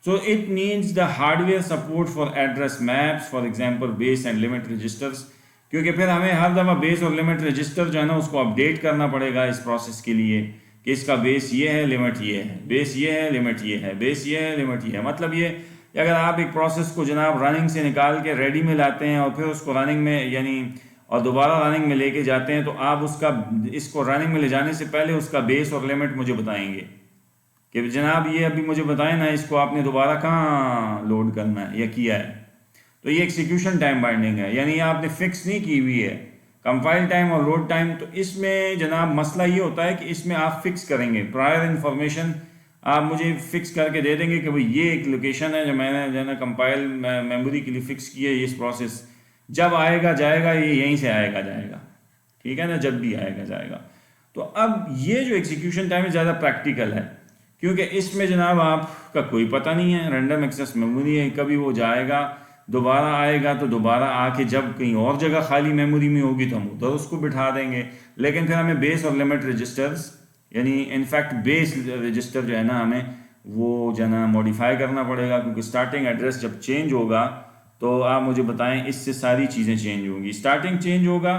So it needs the hardware support for address maps, for example base and limit registers, क्योंकि फिर हमें हर दफ़ा बेस और लिमिट रजिस्टर जो है ना उसको अपडेट करना पड़ेगा इस प्रोसेस के लिए, कि इसका बेस ये है, लिमिट ये है, बेस ये है, लिमिट ये है, बेस ये है, लिमिट ये है। मतलब ये अगर आप एक प्रोसेस को जनाब रनिंग से निकाल के रेडी में लाते हैं और फिर उसको रनिंग में यानी और दोबारा रनिंग में लेके जाते हैं, तो आप उसका इसको रनिंग में ले जाने से पहले उसका बेस और लिमिट मुझे बताएंगे कि जनाब ये अभी मुझे बताएं ना, इसको आपने दोबारा कहाँ लोड करना है या किया है। तो ये एक्सिक्यूशन टाइम बाइंडिंग है, यानी आपने फिक्स नहीं की हुई है कंपाइल टाइम और लोड टाइम। तो इसमें जनाब मसला ये होता है कि इसमें आप फिक्स करेंगे, प्रायर इन्फॉर्मेशन आप मुझे फिक्स करके दे देंगे कि भाई ये एक लोकेशन है जो मैंने जो है ना कंपाइल मेमोरी के लिए फिक्स की है, इस प्रोसेस जब आएगा जाएगा ये यहीं से आएगा जाएगा, ठीक है ना, जब भी आएगा जाएगा। तो अब ये जो एग्जीक्यूशन टाइम है ज़्यादा प्रैक्टिकल है, क्योंकि इसमें जनाब आपका कोई पता नहीं है, रैंडम एक्सेस मेमोरी है, कभी वो जाएगा दोबारा आएगा, तो दोबारा आके जब कहीं और जगह खाली मेमोरी में होगी तो हम उधर उसको बिठा देंगे। लेकिन फिर हमें बेस और लिमिट रजिस्टर्स यानी इनफैक्ट बेस रजिस्टर जो है ना हमें वो जो है ना मॉडिफाई करना पड़ेगा, क्योंकि स्टार्टिंग एड्रेस जब चेंज होगा तो आप मुझे बताएं इससे सारी चीज़ें चेंज होंगी। स्टार्टिंग चेंज होगा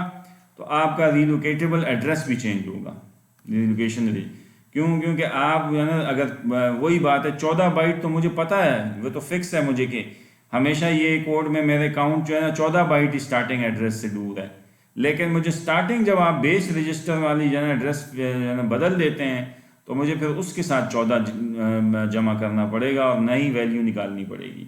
तो आपका रिलोकेटेबल एड्रेस भी चेंज होगा, रिलोकेशन क्योंकि आप जो है ना अगर वही बात है 14 बाइट तो मुझे पता है, वो तो फिक्स है मुझे कि हमेशा ये कोड में मेरे काउंट जो है ना 14 बाइट स्टार्टिंग एड्रेस से दूर है। लेकिन मुझे स्टार्टिंग जब आप बेस रजिस्टर वाली जो है एड्रेस बदल देते हैं तो मुझे फिर उसके साथ 14 जमा करना पड़ेगा और नई वैल्यू निकालनी पड़ेगी।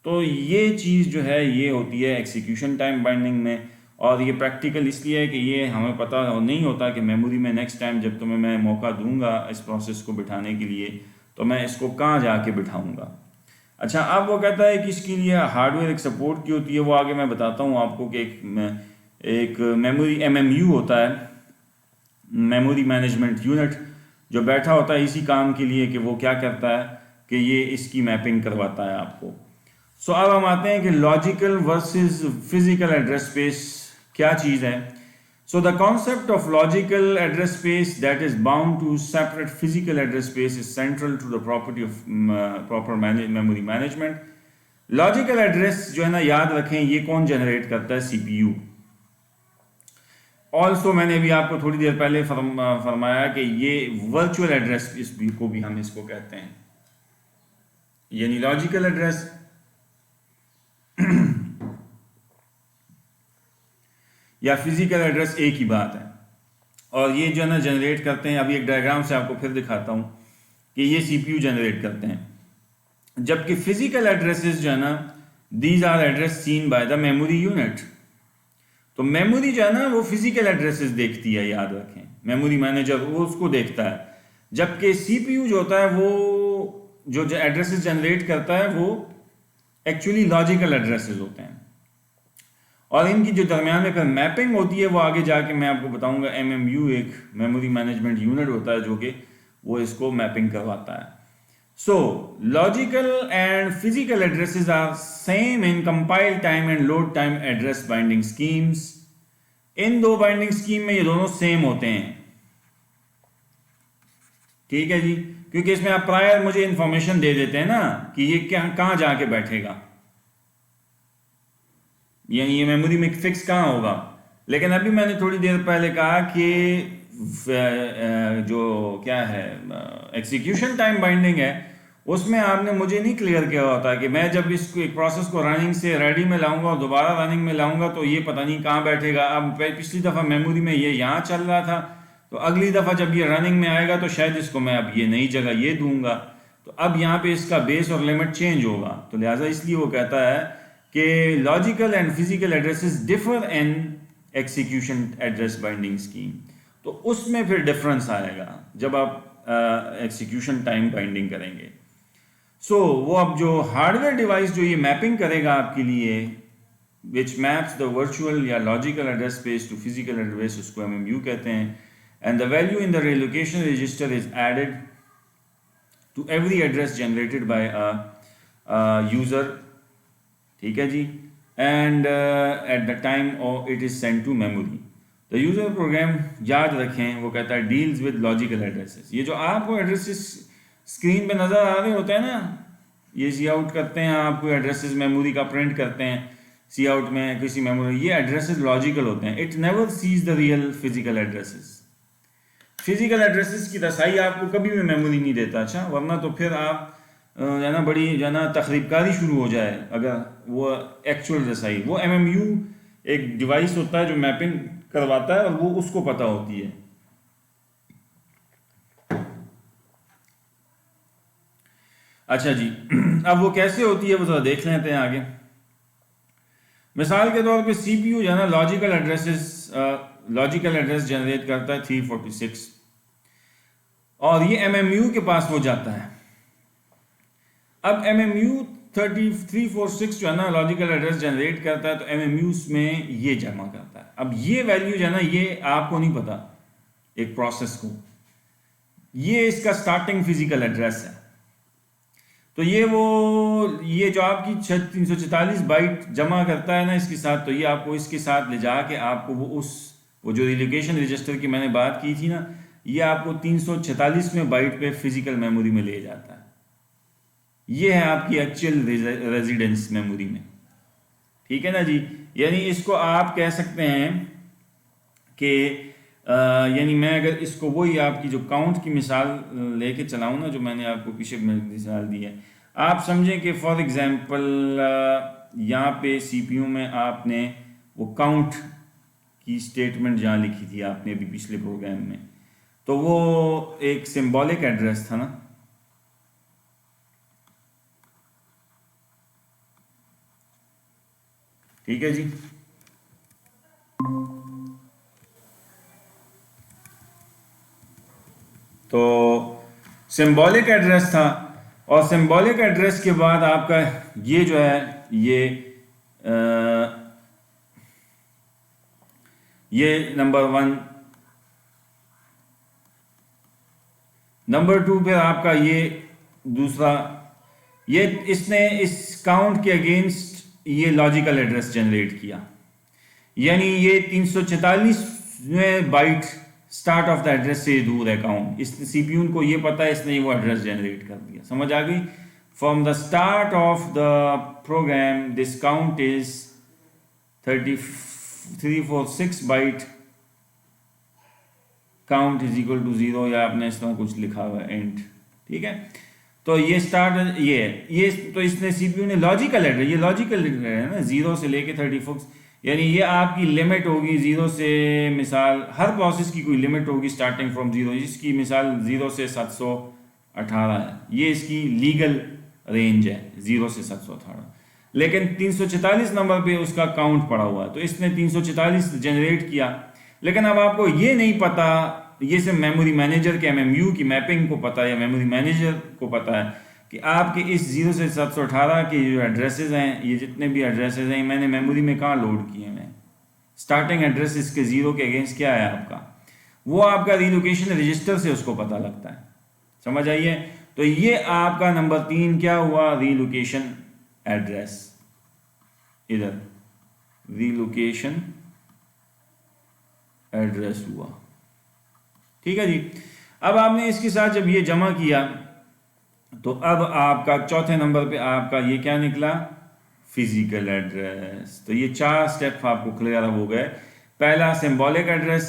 तो ये चीज़ जो है ये होती है एक्सिक्यूशन टाइम बाइंडिंग में, और ये प्रैक्टिकल इसलिए है कि ये हमें पता नहीं होता कि मेमोरी में नेक्स्ट टाइम जब तुम्हें मैं मौका दूंगा इस प्रोसेस को बिठाने के लिए तो मैं इसको कहाँ जाके बिठाऊंगा। अच्छा, अब वो कहता है कि इसके लिए हार्डवेयर एक सपोर्ट की होती है, वो आगे मैं बताता हूँ आपको कि एक मेमोरी MMU होता है, मेमोरी मैनेजमेंट यूनिट, जो बैठा होता है इसी काम के लिए कि वो क्या करता है कि ये इसकी मैपिंग करवाता है आपको। सो अब हम आते हैं कि logical versus physical address space क्या चीज़ है। So the concept of logical address space that is bound to separate physical address space is central to the property of proper memory management. Logical address जो है ना याद रखें ये कौन जनरेट करता है, CPU। ऑल्सो मैंने अभी आपको थोड़ी देर पहले फरमाया कि ये वर्चुअल एड्रेस को भी हम इसको कहते हैं, यानी लॉजिकल एड्रेस या फिजिकल एड्रेस एक ही बात है, और ये जो है ना जनरेट करते हैं, अभी एक डायग्राम से आपको फिर दिखाता हूं कि ये CPU जनरेट करते हैं, जबकि फिजिकल एड्रेसेस जो है ना these are address seen by the memory unit. तो मेमोरी जो है ना वो फिजिकल एड्रेसेस देखती है, याद रखें, मेमोरी मैनेजर वो उसको देखता है, जबकि CPU जो होता है वो जो एड्रेसेस जनरेट करता है वो एक्चुअली लॉजिकल एड्रेसेस होते हैं, और इनकी जो दरमियान में फिर मैपिंग होती है वो आगे जाके मैं आपको बताऊंगा। MMU एक मेमोरी मैनेजमेंट यूनिट होता है जो कि वो इसको मैपिंग करवाता है। So, logical and physical addresses are same in compile time and load time address binding schemes. इन दो बाइंडिंग स्कीम में ये दोनों सेम होते हैं, ठीक है जी, क्योंकि इसमें आप प्रायर मुझे इंफॉर्मेशन दे देते हैं ना कि ये क्या कहां जाके बैठेगा, यानी ये मेमोरी में फिक्स कहां होगा। लेकिन अभी मैंने थोड़ी देर पहले कहा कि जो क्या है एग्जीक्यूशन टाइम बाइंडिंग है उसमें आपने मुझे नहीं क्लियर किया होता कि मैं जब इसको एक प्रोसेस को रनिंग से रेडी में लाऊंगा और दोबारा रनिंग में लाऊंगा तो ये पता नहीं कहाँ बैठेगा। अब पिछली दफ़ा मेमोरी में ये यहाँ चल रहा था, तो अगली दफ़ा जब ये रनिंग में आएगा तो शायद इसको मैं अब ये नई जगह ये दूंगा, तो अब यहाँ पे इसका बेस और लिमिट चेंज होगा। तो लिहाजा इसलिए वो कहता है कि logical and physical addresses differ in execution address binding scheme. तो उसमें फिर डिफरेंस आएगा जब आप एग्जीक्यूशन टाइम बाइंडिंग करेंगे। सो वो अब जो हार्डवेयर डिवाइस जो ये मैपिंग करेगा आपके लिए, विच मैप्स द वर्चुअल या logical address space to physical address, उसको एमएमयू कहते हैं। And the value in the relocation register is added to every address generated by a user, ठीक है जी। एंड एट द टाइम और it is send to memory. The user program, याद रखें, वो कहता है डील्स विद लॉजिकल एड्रेसेस। ये जो आपको एड्रेसेस स्क्रीन पे नजर आ रहे होते हैं ना, ये सी आउट करते हैं आपको एड्रेसेस, मेमोरी का प्रिंट करते हैं सी आउट में किसी मेमोरी, ये एड्रेसेस लॉजिकल होते हैं। It never sees the real physical addresses. Physical addresses की रसाई आपको कभी भी मेमोरी नहीं देता, अच्छा, वरना तो फिर आप जो ना बड़ी जो ना तखरीबकारी शुरू हो जाए अगर वो एक्चुअल रसाई। वो एमएमयू एक डिवाइस होता है जो मैपिंग करवाता है और वो उसको पता होती है। अच्छा जी, अब वो कैसे होती है वो जरा देख लेते हैं आगे। मिसाल के तौर पे सीपीयू जो है ना लॉजिकल एड्रेस जनरेट करता है 346 और ये एमएमयू के पास हो जाता है। अब एमएमयू 346 जो है ना लॉजिकल एड्रेस जनरेट करता है, तो एमएमयू में ये जमा करता है। अब ये वैल्यू जो है ना ये आपको नहीं पता, एक प्रोसेस को, ये इसका स्टार्टिंग फिजिकल एड्रेस है। तो ये जो आपकी 344 बाइट जमा करता है ना इसके साथ, तो ये आपको इसके साथ ले जाके आपको वो जो रिलोकेशन रजिस्टर की मैंने बात की थी ना, ये आपको 346वें बाइट पे फिजिकल मेमोरी में ले जाता है। ये है आपकी एक्चुअल रेजिडेंस मेमोरी में, ठीक है ना जी। यानी इसको आप कह सकते हैं कि यानी मैं अगर इसको वही आपकी जो काउंट की मिसाल लेके चलाऊँ ना, जो मैंने आपको पीछे मिसाल दी है, आप समझें कि फॉर एग्जांपल यहाँ पे सीपीयू में आपने वो काउंट की स्टेटमेंट जहाँ लिखी थी आपने अभी पिछले प्रोग्राम में, तो वो एक सिंबॉलिक एड्रेस था ना, ठीक है जी। तो सिंबॉलिक एड्रेस था और सिंबॉलिक एड्रेस के बाद आपका ये जो है ये नंबर 1, नंबर 2 पे आपका ये दूसरा, ये इसने इस काउंट के अगेंस्ट ये लॉजिकल एड्रेस जनरेट किया। यानी ये 344वें byte start of the address से दूर है काउंट। इस सीपीयू को ये पता है, इसने वो एड्रेस जनरेट कर दिया। समझ आ गई? From the start of the program this count is 346 byte count is equal to 0, या आपने इस तरह कुछ लिखा हुआ है एंड, ठीक है। तो ये स्टार्ट ये तो इसने सीपीयू ने लॉजिकल एड्रेस, ये लॉजिकल है ना, 0 से लेके 34, यानी ये आपकी लिमिट होगी 0 से, मिसाल हर प्रोसेस की कोई लिमिट होगी स्टार्टिंग फ्रॉम 0। इसकी मिसाल 0 से 718 है, ये इसकी लीगल रेंज है 0 से 718। लेकिन 344 नंबर पे उसका काउंट पड़ा हुआ है, तो इसने 344 जनरेट किया। लेकिन अब आपको ये नहीं पता, ये सिर्फ मेमोरी मैनेजर के एमएमयू की मैपिंग को पता है या मेमोरी मैनेजर को पता है कि आपके इस 0 से 718 के जो एड्रेसेस हैं, ये जितने भी एड्रेसेस हैं, मैंने मेमोरी में कहाँ लोड किए हैं। स्टार्टिंग एड्रेस इसके 0 के अगेंस्ट क्या है आपका, वो आपका रिलोकेशन रजिस्टर से उसको पता लगता है। समझ आइए? तो ये आपका नंबर 3 क्या हुआ, रिलोकेशन एड्रेस। इधर रिलोकेशन एड्रेस हुआ, ठीक है जी। अब आपने इसके साथ जब ये जमा किया, तो अब आपका चौथे नंबर पे आपका ये क्या निकला, फिजिकल एड्रेस। तो ये 4 स्टेप आपको क्लियर हो गए। पहला सिंबॉलिक एड्रेस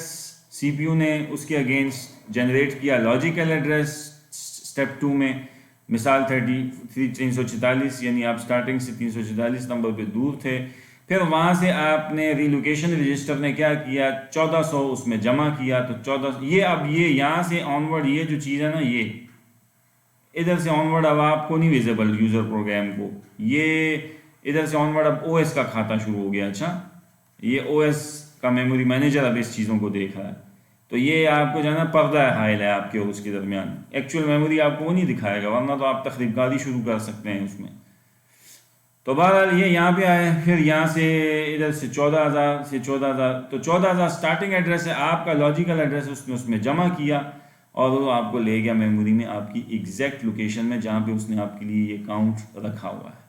सीपीयू ने उसके अगेंस्ट जनरेट किया लॉजिकल एड्रेस। स्टेप 2 में मिसाल 346, यानी आप स्टार्टिंग से 346 नंबर पे दूर थे। फिर वहाँ से आपने रिलोकेशन रजिस्टर ने क्या किया, 1400 उसमें जमा किया। तो 1400 ये अब ये यहाँ से ऑनवर्ड ये जो चीज़ है ना, ये इधर से ऑनवर्ड अब आपको नहीं विजिबल यूज़र प्रोग्राम को, ये इधर से ऑनवर्ड अब ओएस का खाता शुरू हो गया। अच्छा, ये ओएस का मेमोरी मैनेजर अब इस चीज़ों को देख रहा है तो ये आपको जो है ना पर्दा हाइल है आपके और उसके दरमियान, एक्चुअल मेमोरी आपको वो नहीं दिखाएगा, वरना तो आप तखरीबकारी शुरू कर सकते हैं उसमें। तो बहरहाल ये यहाँ पे आए, फिर यहाँ से इधर से 14,000 से 14,000, तो 14,000 स्टार्टिंग एड्रेस है, आपका लॉजिकल एड्रेस उसने उसमें जमा किया और वो आपको ले गया मेमोरी में आपकी एग्जैक्ट लोकेशन में जहाँ पे उसने आपके लिए ये काउंट रखा हुआ है।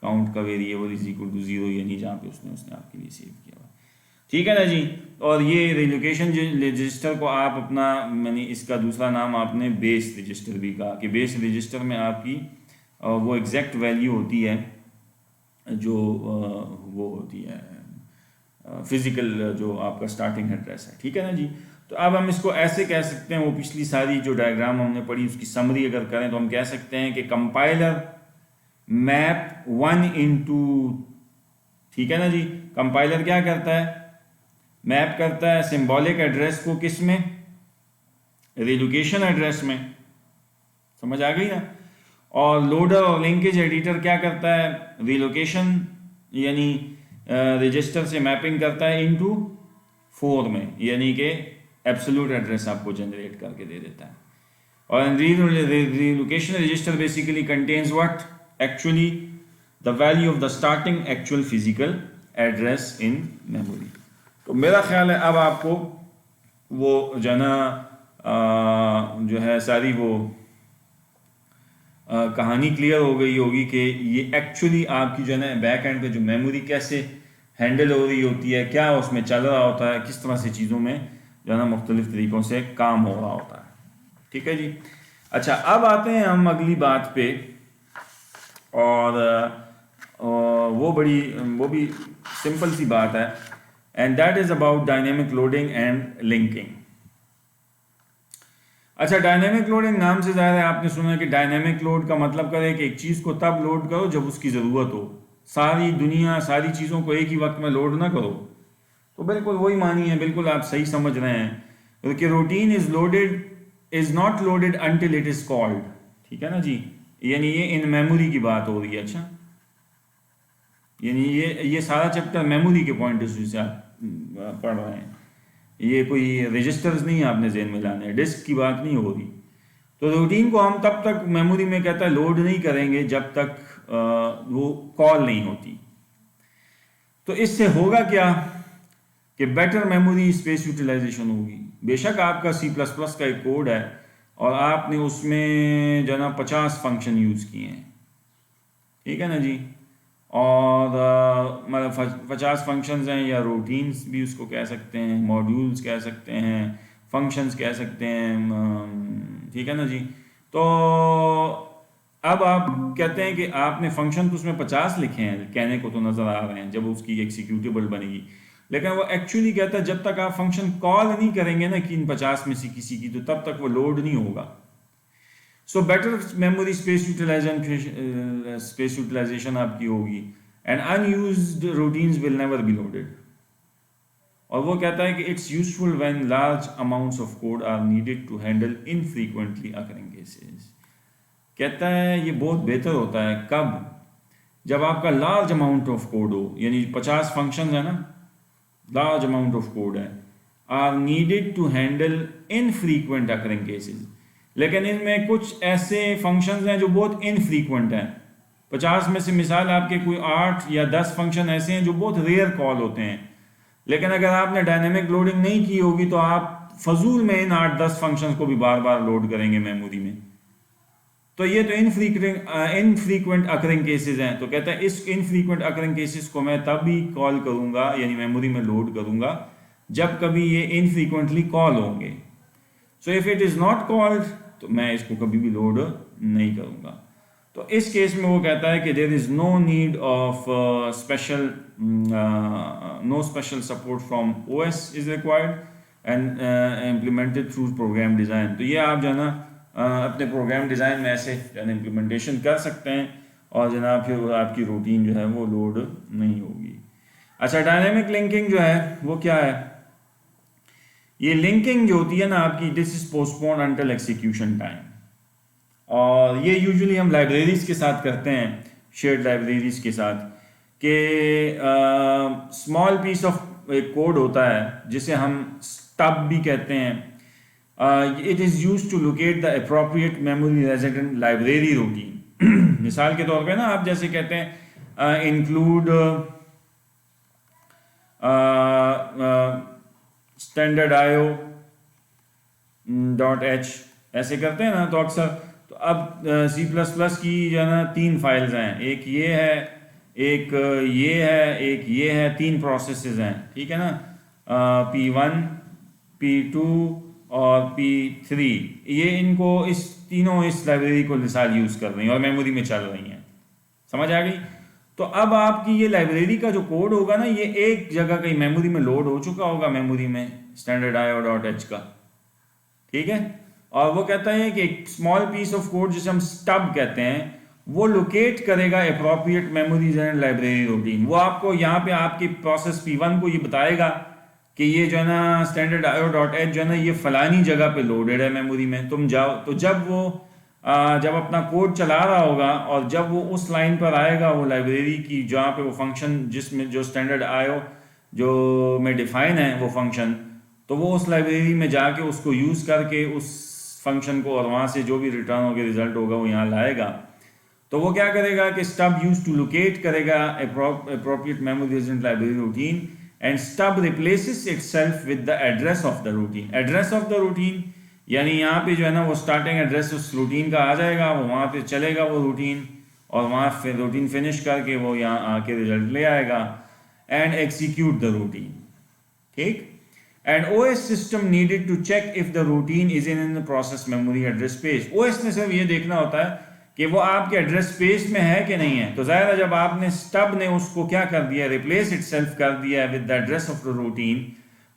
काउंट का वेरिएबल इज इक्वल टू 0, यानी जहाँ पे उसने आपके लिए सेव किया हुआ है। ठीक है ना जी। और ये रिलोकेशन रजिस्टर को आप अपना, मैंने इसका दूसरा नाम आपने बेस रजिस्टर भी कहा कि बेस रजिस्टर में आपकी वो एग्जैक्ट वैल्यू होती है जो वो होती है फिजिकल जो आपका स्टार्टिंग एड्रेस है। ठीक है ना जी। तो अब हम इसको ऐसे कह सकते हैं, वो पिछली सारी जो डायग्राम हमने पढ़ी उसकी समरी अगर करें तो हम कह सकते हैं कि कंपाइलर मैप 1 into, ठीक है ना जी, कंपाइलर क्या करता है, मैप करता है सिंबॉलिक एड्रेस को किस में, रिलोकेशन एड्रेस में, समझ आ गई ना। और लोडर और लिंकेज एडिटर क्या करता है, रिलोकेशन यानी रजिस्टर से मैपिंग करता है इनटू 4 में, यानी कि एब्सोल्यूट एड्रेस आपको जनरेट करके दे देता है। और relocation register basically contains what, actually the value of the starting actual physical address in memory. तो मेरा ख्याल है अब आपको वो जो है ना जो है सारी वो कहानी क्लियर हो गई होगी कि ये एक्चुअली आपकी जो है ना बैक एंड पे जो मेमोरी कैसे हैंडल हो रही होती है, क्या उसमें चल रहा होता है, किस तरह से चीज़ों में जो है ना मुख्तलिफ तरीक़ों से काम हो रहा होता है। ठीक है जी। अच्छा, अब आते हैं हम अगली बात पे, और वो भी सिंपल सी बात है, and that is about dynamic loading and linking. अच्छा, डायनेमिक लोडिंग नाम से ज़ाहिर है आपने सुना कि डायनेमिक लोड का मतलब करे कि एक चीज़ को तब लोड करो जब उसकी ज़रूरत हो, सारी दुनिया सारी चीज़ों को एक ही वक्त में लोड ना करो। तो बिल्कुल वही मानी है, बिल्कुल आप सही समझ रहे हैं कि routine is not loaded until it is called. ठीक है ना जी, यानी ये इन मेमोरी की बात हो रही है। अच्छा, यानी ये सारा चैप्टर मेमोरी के पॉइंट ऑफ व्यू से आप पढ़ रहे हैं, ये कोई रजिस्टर्स नहीं आपने ज़हन में लाने, डिस्क की बात नहीं हो रही। तो रूटीन को हम तब तक मेमोरी में कहता है लोड नहीं करेंगे जब तक वो कॉल नहीं होती। तो इससे होगा क्या कि बेटर मेमोरी स्पेस यूटिलाइजेशन होगी। बेशक आपका C++ का एक कोड है और आपने उसमें जो ना 50 फंक्शन यूज़ किए हैं, ठीक है ना जी, और मतलब 50 फंक्शंस हैं, या रूटीन्स भी उसको कह सकते हैं, मॉड्यूल्स कह सकते हैं, फंक्शंस कह सकते हैं। ठीक है ना जी। तो अब आप कहते हैं कि आपने फंक्शन तो उसमें 50 लिखे हैं, कहने को तो नज़र आ रहे हैं जब उसकी एग्जीक्यूटेबल बनेगी, लेकिन वो एक्चुअली कहता है जब तक आप फंक्शन कॉल नहीं करेंगे ना कि इन 50 में से किसी की, तो तब तक वो लोड नहीं होगा। So better memory space utilization आपकी होगी, and unused routines will never be loaded. और वो कहता है कि it's useful when large amounts of code are needed to handle infrequently occurring cases. कहता है ये बहुत बेहतर होता है कब, जब आपका लार्ज अमाउंट ऑफ कोड हो, यानी 50 फंक्शन है ना, लार्ज अमाउंट ऑफ कोड है, are needed to handle infrequent occurring cases. लेकिन इनमें कुछ ऐसे फंक्शंस हैं जो बहुत इनफ्रीक्वेंट हैं। 50 में से मिसाल आपके कोई 8 या 10 फंक्शन ऐसे हैं जो बहुत रेयर कॉल होते हैं, लेकिन अगर आपने डायनेमिक लोडिंग नहीं की होगी तो आप फजूल में इन 8-10 फंक्शंस को भी बार बार लोड करेंगे मेमोरी में। तो ये तो इनफ्रीक्वेंट अकरिंग केसेस हैं। तो कहता है इस इनफ्रीक्वेंट अकरिंग केसेस को मैं तब भी कॉल करूंगा, यानी मेमोरी में लोड करूंगा, जब कभी ये इनफ्रीक्वेंटली कॉल होंगे। So if it is not called तो मैं इसको कभी भी लोड नहीं करूंगा। तो इस केस में वो कहता है कि there is no need of no special support from OS is required and implemented through program design. तो ये आप जो है ना अपने प्रोग्राम डिज़ाइन में ऐसे इम्प्लीमेंटेशन कर सकते हैं, और जनाब फिर आपकी रूटीन जो है वो लोड नहीं होगी। अच्छा, डायनेमिक लिंकिंग जो है वो क्या है, ये लिंकिंग जो होती है ना आपकी, this is postpone until execution time, और ये यूजुअली हम लाइब्रेरीज के साथ करते हैं, शेयर्ड लाइब्रेरीज के साथ, कि स्मॉल पीस ऑफ एक कोड होता है जिसे हम स्टब भी कहते हैं। It is use to locate the appropriate memory resident library routine. मिसाल के तौर पे ना आप जैसे कहते हैं इंक्लूड स्टैंडर्ड आईओ .h ऐसे करते हैं ना, तो अक्सर तो अब C++ की जो है ना 3 फाइल्स हैं, एक ये है, एक ये है, एक ये है, 3 प्रोसेसेस हैं, ठीक है ना, P1 P2 और P3, ये इनको इस तीनों इस लाइब्रेरी को मिसाल यूज़ कर रही हैं और मेमोरी में चल रही हैं, समझ आ गई। तो अब आपकी ये लाइब्रेरी का जो कोड होगा ना, ये एक जगह कहीं मेमोरी में लोड हो चुका होगा, मेमोरी में स्टैंडर्ड IO.h का, ठीक है। और वो कहता है कि एक स्मॉल पीस ऑफ कोड जिसे हम स्टब कहते हैं, वो लोकेट करेगा appropriate memories and library routine. वो आपको यहाँ पे आपकी प्रोसेस P1 को ये बताएगा कि ये जो है ना स्टैंडर्ड IO.h जो है ना, ये फलानी जगह पे लोडेड है मेमोरी में, तुम जाओ। तो जब वो जब अपना कोड चला रहा होगा और जब वो उस लाइन पर आएगा, वो लाइब्रेरी की जहाँ पे वो फंक्शन जिसमें जो स्टैंडर्ड IO जो में डिफाइन है वो फंक्शन, तो वो उस लाइब्रेरी में जाके उसको यूज़ करके उस फंक्शन को और वहाँ से जो भी रिटर्न होकर रिजल्ट होगा वो यहाँ लाएगा। तो वो क्या करेगा कि स्टब यूज टू लोकेट करेगा appropriate memory resident library routine and stub replaces itself with the address of the routine। address of the routine यानी यहाँ पे जो है ना वो स्टार्टिंग एड्रेस उस रूटीन का आ जाएगा, वो वहाँ पे चलेगा वो रूटीन, और वहाँ फिर रूटीन फिनिश करके वो यहाँ आके रिजल्ट ले आएगा एंड एग्जीक्यूट द रूटीन, ठीक। And OS system needed to check if the routine is in the process memory address space। OS ने सिर्फ ये देखना होता है कि वो आपके एड्रेस स्पेस में है कि नहीं है। तो ज़ाहिर है जब आपने स्टब ने उसको क्या कर दिया, रिप्लेस इटसेल्फ कर दिया with the address of the routine,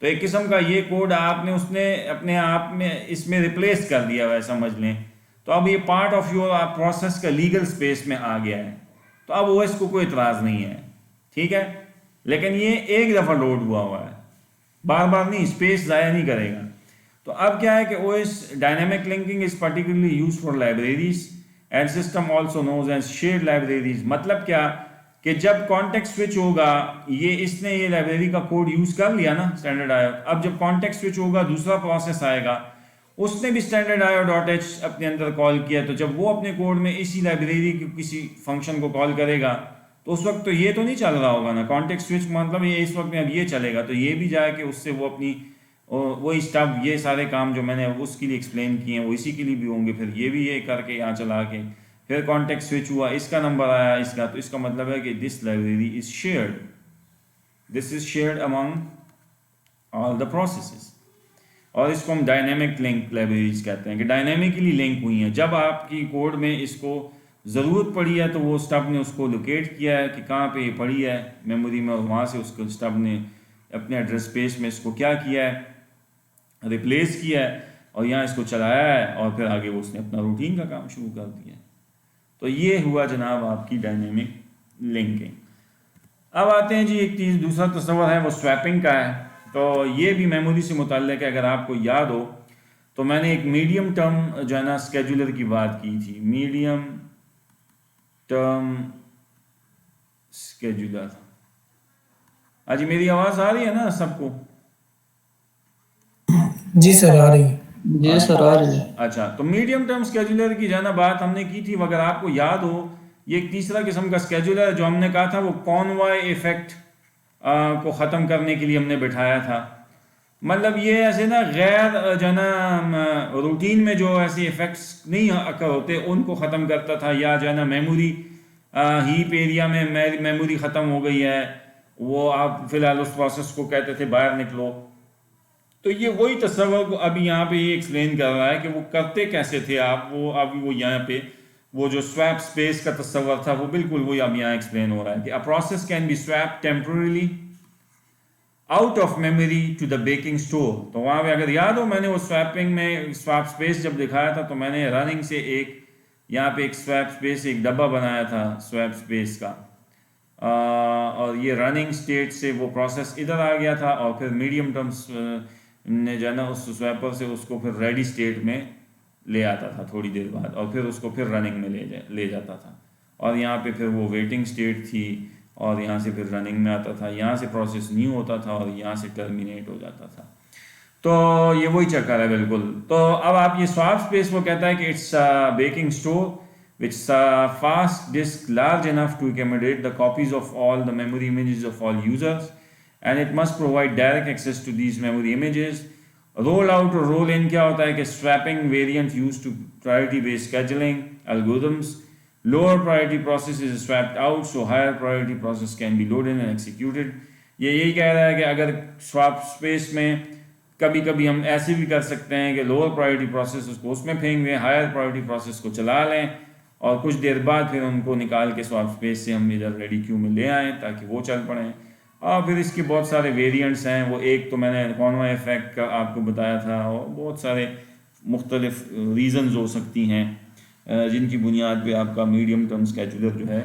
तो एक किस्म का ये कोड आपने उसने अपने आप में इसमें रिप्लेस कर दिया हुआ है, समझ लें। तो अब ये पार्ट ऑफ योर प्रोसेस का लीगल स्पेस में आ गया है, तो अब OS को कोई इतराज़ नहीं है, ठीक है। लेकिन ये एक दफ़ा लोड हुआ है, बार बार नहीं, स्पेस ज़ाया नहीं करेगा। तो अब क्या है कि OS dynamic linking is particularly use for libraries and system also knows as shared libraries. मतलब क्या कि जब कॉन्टेक्स्ट स्विच होगा, ये इसने ये लाइब्रेरी का कोड यूज कर लिया ना स्टैंडर्ड IO, अब जब कॉन्टेक्स्ट स्विच होगा दूसरा प्रोसेस आएगा, उसने भी स्टैंडर्ड IO.h अपने अंदर कॉल किया, तो जब वो अपने कोड में इसी लाइब्रेरी के किसी फंक्शन को कॉल करेगा, तो उस वक्त तो ये तो नहीं चल रहा होगा ना कॉन्टेक्स्ट स्विच, मतलब ये इस वक्त में अब ये चलेगा, तो ये भी जाके उससे वो अपनी वही स्टब, ये सारे काम जो मैंने उसके लिए एक्सप्लेन किए हैं वो इसी के लिए भी होंगे, फिर ये भी ये करके यहाँ चला के फिर कॉन्टेक्स्ट स्विच हुआ, इसका नंबर आया इसका, तो इसका मतलब है कि this library is shared, this is shared among all the processes. और इसको हम डायनेमिक लिंक लाइब्रेरीज कहते हैं कि डायनेमिकली लिंक हुई हैं। जब आपकी कोड में इसको ज़रूरत पड़ी है तो वो स्टब ने उसको लोकेट किया है कि कहाँ पे ये पड़ी है मेमोरी में, और वहाँ से उसको स्टब ने अपने एड्रेस स्पेस में इसको क्या किया है, रिप्लेस किया है, और यहाँ इसको चलाया है, और फिर आगे वो उसने अपना रूटीन का काम शुरू कर दिया है। तो ये हुआ जनाब आपकी डायनेमिक लिंकिंग। अब आते हैं जी एक चीज़, दूसरा तस्वर है वो स्वैपिंग का है। तो ये भी मेमोरी से मुताल्लिक़ है। अगर आपको याद हो तो मैंने एक मीडियम टर्म जो है ना स्केजुलर की बात की थी, मीडियम टर्म स्केजुलर। आज मेरी आवाज़ आ रही है ना सबको? जी सर आ रही है। जी सर आ रही है। अच्छा, तो मीडियम टर्म स्केजुलर की जाना बात हमने की थी। अगर आपको याद हो, ये एक तीसरा किस्म का स्केजुलर जो हमने कहा था वो कॉनवॉय इफेक्ट को ख़त्म करने के लिए हमने बिठाया था। मतलब ये ऐसे ना गैर जो है ना रूटीन में जो ऐसे इफेक्ट्स नहीं अकर होते उनको ख़त्म करता था, या जो है ना मेमोरी हीप एरिया में मेमोरी ख़त्म हो गई है, वो आप फिलहाल उस प्रोसेस को कहते थे बाहर निकलो। तो ये वही तस्वर को अभी यहाँ पे ये एक्सप्लेन कर रहा है कि वो करते कैसे थे आप, वो अभी वो यहाँ पे वो जो स्वैप स्पेस का तस्वर था वो बिल्कुल वही अब यहाँ एक्सप्लेन हो रहा है कि a process can be swap temporarily out of memory to the backing store. तो वहाँ पे अगर याद हो मैंने वो स्वैपिंग में स्वैप स्पेस जब दिखाया था तो मैंने रनिंग से एक यहाँ पे एक स्वैप स्पेस एक डब्बा बनाया था स्वैप स्पेस का, और ये रनिंग स्टेट से वो प्रोसेस इधर आ गया था, और फिर मीडियम टर्म्स ने जो है ना उस स्वैपर से उसको फिर रेडी स्टेट में ले आता था थोड़ी देर बाद, और फिर उसको फिर रनिंग में ले जाता था, और यहाँ पे फिर वो वेटिंग स्टेट थी, और यहाँ से फिर रनिंग में आता था, यहाँ से प्रोसेस न्यू होता था और यहाँ से टर्मिनेट हो जाता था। तो ये वही चक्कर है बिल्कुल। तो अब आप ये स्वैप स्पेस वो कहता है कि it's baking store which fast disk large enough to accommodate the copies of all the memory images of all users, and it must provide direct access to these memory images. Roll out और roll in क्या होता है कि swapping variant used to priority based scheduling algorithms. Lower priority process is swapped out so higher priority process can be loaded and executed. ये यही कह रहा है कि अगर swap space में कभी कभी हम ऐसे भी कर सकते हैं कि लोअर प्रायोरिटी प्रोसेस उसको उसमें फेंक दें, हायर प्रायोरिटी प्रोसेस को चला लें और कुछ देर बाद फिर उनको निकाल के स्वैप स्पेस से हम इधर रेडी क्यू में ले आएँ ताकि वो चल पड़ें। और फिर इसके बहुत सारे वेरिएंट्स हैं, वो एक तो मैंने कॉन्वॉय इफेक्ट का आपको बताया था, और बहुत सारे मुख्तलिफ रीज़न्स हो सकती हैं जिनकी बुनियाद पे आपका मीडियम टर्म स्केजुलर जो है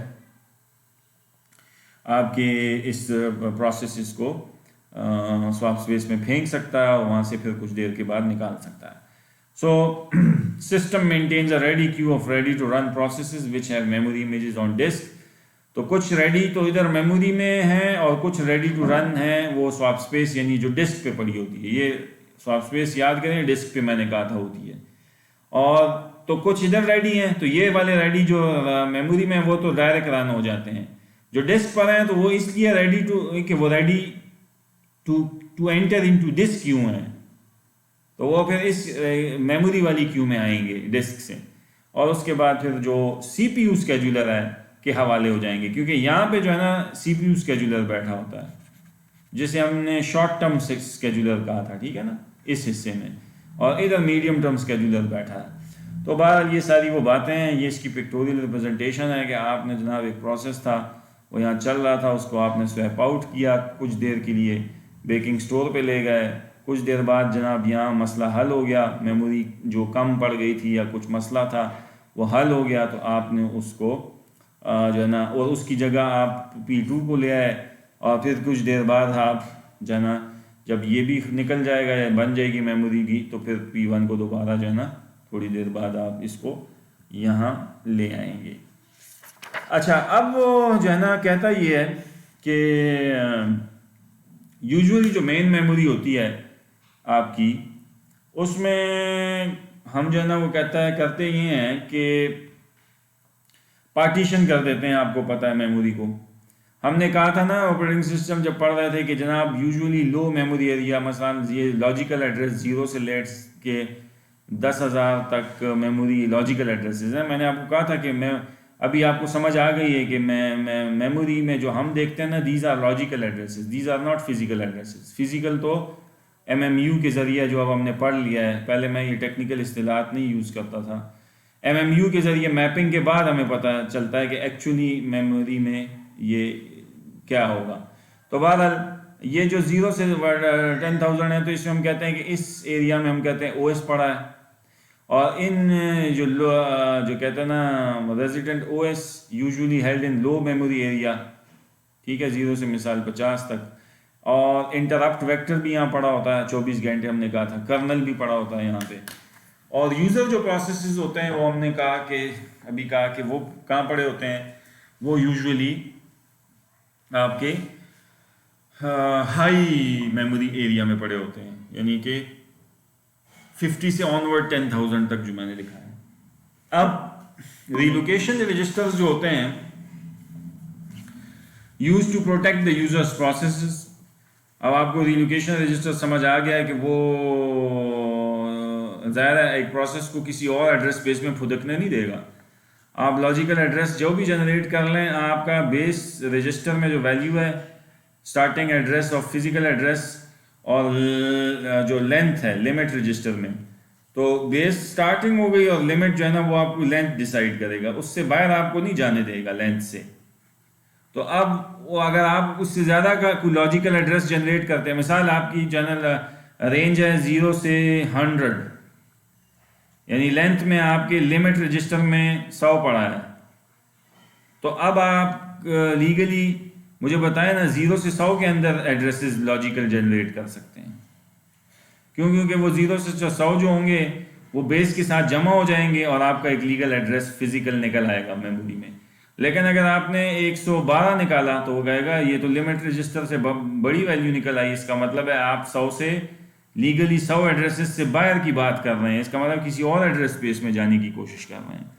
आपके इस प्रोसेस को स्वैप स्पेस में फेंक सकता है और वहाँ से फिर कुछ देर के बाद निकाल सकता है। So system maintains a ready queue of ready to run processes which have memory images on disk. तो कुछ रेडी तो इधर मेमोरी में है और कुछ रेडी टू रन है वो स्वैप स्पेस यानी जो डिस्क पे पड़ी होती है। ये स्वैप स्पेस याद करें डिस्क पे मैंने कहा था होती है, और तो कुछ इधर रेडी हैं, तो ये वाले रेडी जो मेमोरी में वो तो डायरेक्ट रन हो जाते हैं। जो डिस्क पर हैं तो वो इसलिए रेडी टू कि वो ready to enter into disk queue हैं, तो वो फिर इस मेमोरी वाली क्यू में आएंगे डिस्क से, और उसके बाद फिर जो सीपीयू स्केड्यूलर है के हवाले हो जाएंगे, क्योंकि यहाँ पे जो है ना सीपीयू स्केड्यूलर बैठा होता है जिसे हमने शॉर्ट टर्म स्केड्यूलर कहा था, ठीक है ना, इस हिस्से में, और इधर मीडियम टर्म स्केड्यूलर बैठा है। तो बहरहाल ये सारी वो बातें हैं, ये इसकी पिक्टोरियल रिप्रेजेंटेशन है कि आपने जनाब एक प्रोसेस था वो यहाँ चल रहा था, उसको आपने स्वैप आउट किया, कुछ देर के लिए बेकिंग स्टोर पे ले गए, कुछ देर बाद जनाब यहाँ मसला हल हो गया, मेमोरी जो कम पड़ गई थी या कुछ मसला था वो हल हो गया, तो आपने उसको जो है ना, और उसकी जगह आप P2 को ले आए, और फिर कुछ देर बाद आप जो है ना जब ये भी निकल जाएगा या बन जाएगी मेमोरी की, तो फिर P1 को दोबारा जो है ना थोड़ी देर बाद आप इसको यहाँ ले आएंगे। अच्छा, अब वो जो है ना कहता ये है कि यूजुअली जो मेन मेमोरी होती है आपकी, उसमें हम जो है ना वो कहता है करते ये हैं कि पार्टीशन कर देते हैं। आपको पता है मेमोरी को हमने कहा था ना ऑपरेटिंग सिस्टम जब पढ़ रहे थे कि जनाब यूजुअली लो मेमोरी एरिया, मसलन ये लॉजिकल एड्रेस 0 से लेट्स के 10,000 तक मेमोरी लॉजिकल एड्रेसेस हैं। मैंने आपको कहा था कि मैं अभी आपको समझ आ गई है कि मैं मेमोरी में जो हम देखते हैं ना, these are logical addresses, these are not physical addresses. Physical तो MMU के ज़रिए जो अब हमने पढ़ लिया है, पहले मैं ये टेक्निकल इस्तिलाहात नहीं यूज़ करता था। MMU के ज़रिए मैपिंग के बाद हमें पता चलता है कि एक्चुअली मेमोरी में ये क्या होगा। तो बहरहाल ये जो 0 से 10,000 है, तो इसमें हम कहते हैं कि इस एरिया में हम कहते हैं OS पड़ा है, और इन जो कहते हैं ना resident OS usually held in low memory area, ठीक है, 0 से मिसाल 50 तक, और इंटरप्ट वेक्टर भी यहाँ पड़ा होता है 24 घंटे, हमने कहा था कर्नल भी पड़ा होता है यहाँ पे, और यूज़र जो प्रोसेसेस होते हैं वो हमने कहा कि अभी कहा कि वो कहाँ पड़े होते हैं, वो यूजुअली आपके हाई मेमोरी एरिया में पड़े होते हैं, यानी कि 50 से ऑनवर्ड 10,000 तक जो मैंने लिखा है। अब रिलोकेशन रजिस्टर्स जो होते हैं use to protect the users processes. अब आपको रिलोकेशन रजिस्टर समझ आ गया है कि वो ज़ाहिर है एक प्रोसेस को किसी और एड्रेस बेस में फुदकने नहीं देगा। आप लॉजिकल एड्रेस जो भी जनरेट कर लें, आपका बेस रजिस्टर में जो वैल्यू है, स्टार्टिंग एड्रेस और फिजिकल एड्रेस और जो लेंथ है लिमिट रजिस्टर में, तो बेस स्टार्टिंग हो गई और लिमिट जो है ना वो आपको लेंथ डिसाइड करेगा, उससे बाहर आपको नहीं जाने देगा लेंथ से। तो अब वो अगर आप उससे ज़्यादा का कोई लॉजिकल एड्रेस जनरेट करते हैं, मिसाल आपकी जनरल रेंज है 0 से 100, यानी लेंथ में आपके लिमिट रजिस्टर में 100 पड़ा है, तो अब आप लीगली मुझे बताएं ना 0 से 100 के अंदर एड्रेसेस लॉजिकल जनरेट कर सकते हैं। क्यों? क्योंकि वो 0 से 100 जो होंगे वो बेस के साथ जमा हो जाएंगे और आपका एक लीगल एड्रेस फिजिकल निकल आएगा मेमोरी में। लेकिन अगर आपने 112 निकाला तो वो कहेगा ये तो लिमिट रजिस्टर से बड़ी वैल्यू निकल आई, इसका मतलब है आप 100 से लीगली 100 एड्रेसेस से बाहर की बात कर रहे हैं, इसका मतलब किसी और एड्रेस स्पेस में जाने की कोशिश कर रहे हैं।